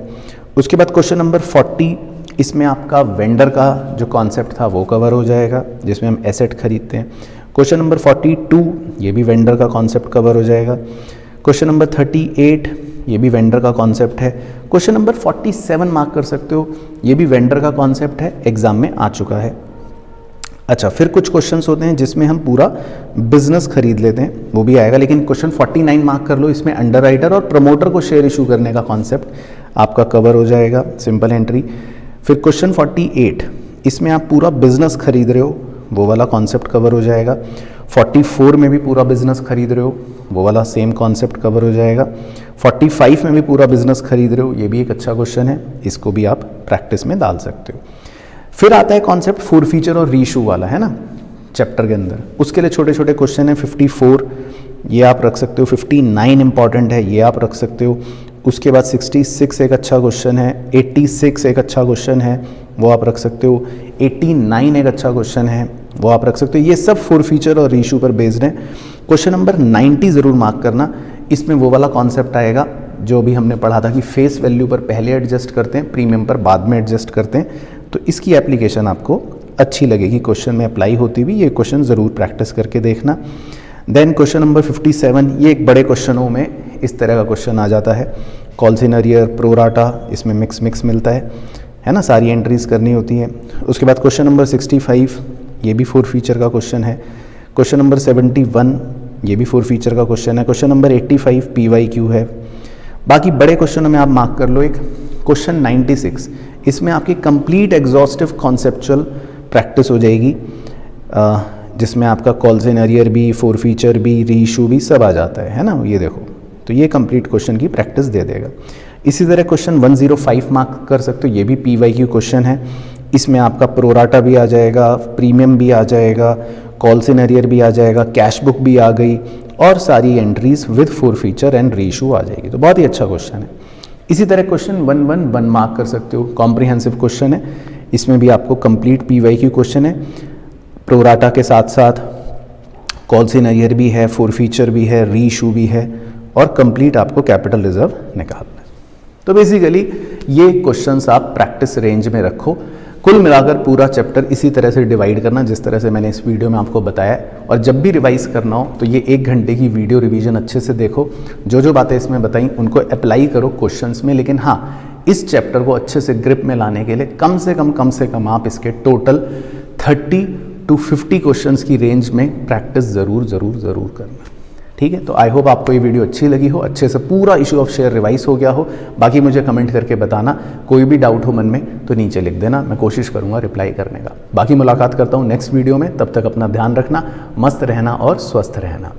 उसके बाद क्वेश्चन नंबर 40, इसमें आपका वेंडर का जो कॉन्सेप्ट था वो कवर हो जाएगा, जिसमें हम एसेट खरीदते हैं। क्वेश्चन नंबर 42, ये भी वेंडर का कॉन्सेप्ट कवर हो जाएगा। क्वेश्चन नंबर 38, ये भी वेंडर का कॉन्सेप्ट है। क्वेश्चन नंबर 47 मार्क कर सकते हो, ये भी वेंडर का कॉन्सेप्ट है, एग्जाम में आ चुका है। अच्छा, फिर कुछ क्वेश्चंस होते हैं जिसमें हम पूरा बिजनेस खरीद लेते हैं, वो भी आएगा। लेकिन क्वेश्चन 49 मार्क कर लो, इसमें अंडरराइटर और प्रमोटर को शेयर इशू करने का कॉन्सेप्ट आपका कवर हो जाएगा, सिंपल एंट्री। फिर क्वेश्चन 48, इसमें आप पूरा बिजनेस खरीद रहे हो, वो वाला कॉन्सेप्ट कवर हो जाएगा। 44 में भी पूरा बिजनेस खरीद रहे हो, वो वाला सेम कॉन्सेप्ट कवर हो जाएगा। 45 में भी पूरा बिजनेस खरीद रहे हो, ये भी एक अच्छा क्वेश्चन है, इसको भी आप प्रैक्टिस में डाल सकते हो। फिर आता है कॉन्सेप्ट फूड फीचर और रीशू वाला, है ना, चैप्टर के अंदर। उसके लिए छोटे छोटे क्वेश्चन है। 54 ये आप रख सकते हो, 59 इंपॉर्टेंट है, ये आप रख सकते हो। उसके बाद 66 एक अच्छा क्वेश्चन है, 86 एक अच्छा क्वेश्चन है, वो आप रख सकते हो। 89 एक अच्छा क्वेश्चन है, वो आप रख सकते हो। ये सब फूड फीचर और रीशू पर बेस्ड है। क्वेश्चन नंबर 90 ज़रूर मार्क करना, इसमें वो वाला कॉन्सेप्ट आएगा जो भी हमने पढ़ा था कि फेस वैल्यू पर पहले एडजस्ट करते हैं, प्रीमियम पर बाद में एडजस्ट करते हैं। तो इसकी एप्लीकेशन आपको अच्छी लगेगी, क्वेश्चन में अप्लाई होती हुई, ये क्वेश्चन ज़रूर प्रैक्टिस करके देखना। देन क्वेश्चन नंबर 57, ये एक बड़े क्वेश्चनों में इस तरह का क्वेश्चन आ जाता है, कॉल्स इन अरियर, प्रोराटा, इसमें मिक्स मिलता है ना, सारी एंट्रीज करनी होती है। उसके बाद क्वेश्चन नंबर 65, ये भी फूड फीचर का क्वेश्चन है। क्वेश्चन नंबर 71, ये भी फूड फीचर का क्वेश्चन है। क्वेश्चन नंबर 85 PYQ है। बाकी बड़े क्वेश्चनों में आप मार्क कर लो एक क्वेश्चन 96, इसमें आपकी कंप्लीट एग्जॉस्टिव कॉन्सेप्चुअल प्रैक्टिस हो जाएगी, जिसमें आपका कॉल्स इन अरियर भी, फूड फीचर भी, रीइशू भी सब आ जाता है ना, ये देखो। तो ये कंप्लीट क्वेश्चन की प्रैक्टिस दे देगा। इसी तरह क्वेश्चन 105 मार्क कर सकते हो, ये भी PYQ क्वेश्चन है। इसमें आपका प्रोराटा भी आ जाएगा, प्रीमियम भी आ जाएगा, कॉल्स इन अरियर भी आ जाएगा, कैश बुक भी आ गई, और सारी entries with forfeiture and reissue आ जाएगी। तो बहुत ही अच्छा क्वेश्चन है। इसी तरह क्वेश्चन 111 मार्क कर सकते हो, कॉम्प्रिहेंसिव क्वेश्चन है। इसमें भी आपको कंप्लीट PYQ क्वेश्चन है, प्रोराटा के साथ साथ कॉल्स इन अरियर भी है, फूड फीचर भी है, रीइशू भी है, और कंप्लीट आपको कैपिटल रिजर्व निकालना है। तो बेसिकली ये क्वेश्चंस आप प्रैक्टिस रेंज में रखो। कुल मिलाकर पूरा चैप्टर इसी तरह से डिवाइड करना जिस तरह से मैंने इस वीडियो में आपको बताया, और जब भी रिवाइज करना हो तो ये 1 घंटे की वीडियो रिवीजन अच्छे से देखो, जो बातें इसमें बताई उनको अप्लाई करो क्वेश्चंस में। लेकिन हाँ, इस चैप्टर को अच्छे से ग्रिप में लाने के लिए कम से कम आप इसके टोटल 30 to 50 क्वेश्चंस की रेंज में प्रैक्टिस ज़रूर करना। ठीक है, तो आई होप आपको ये वीडियो अच्छी लगी हो, अच्छे से पूरा इशू ऑफ शेयर रिवाइज हो गया हो। बाकी मुझे कमेंट करके बताना, कोई भी डाउट हो मन में तो नीचे लिख देना, मैं कोशिश करूँगा रिप्लाई करने का। बाकी मुलाकात करता हूँ नेक्स्ट वीडियो में, तब तक अपना ध्यान रखना, मस्त रहना और स्वस्थ रहना।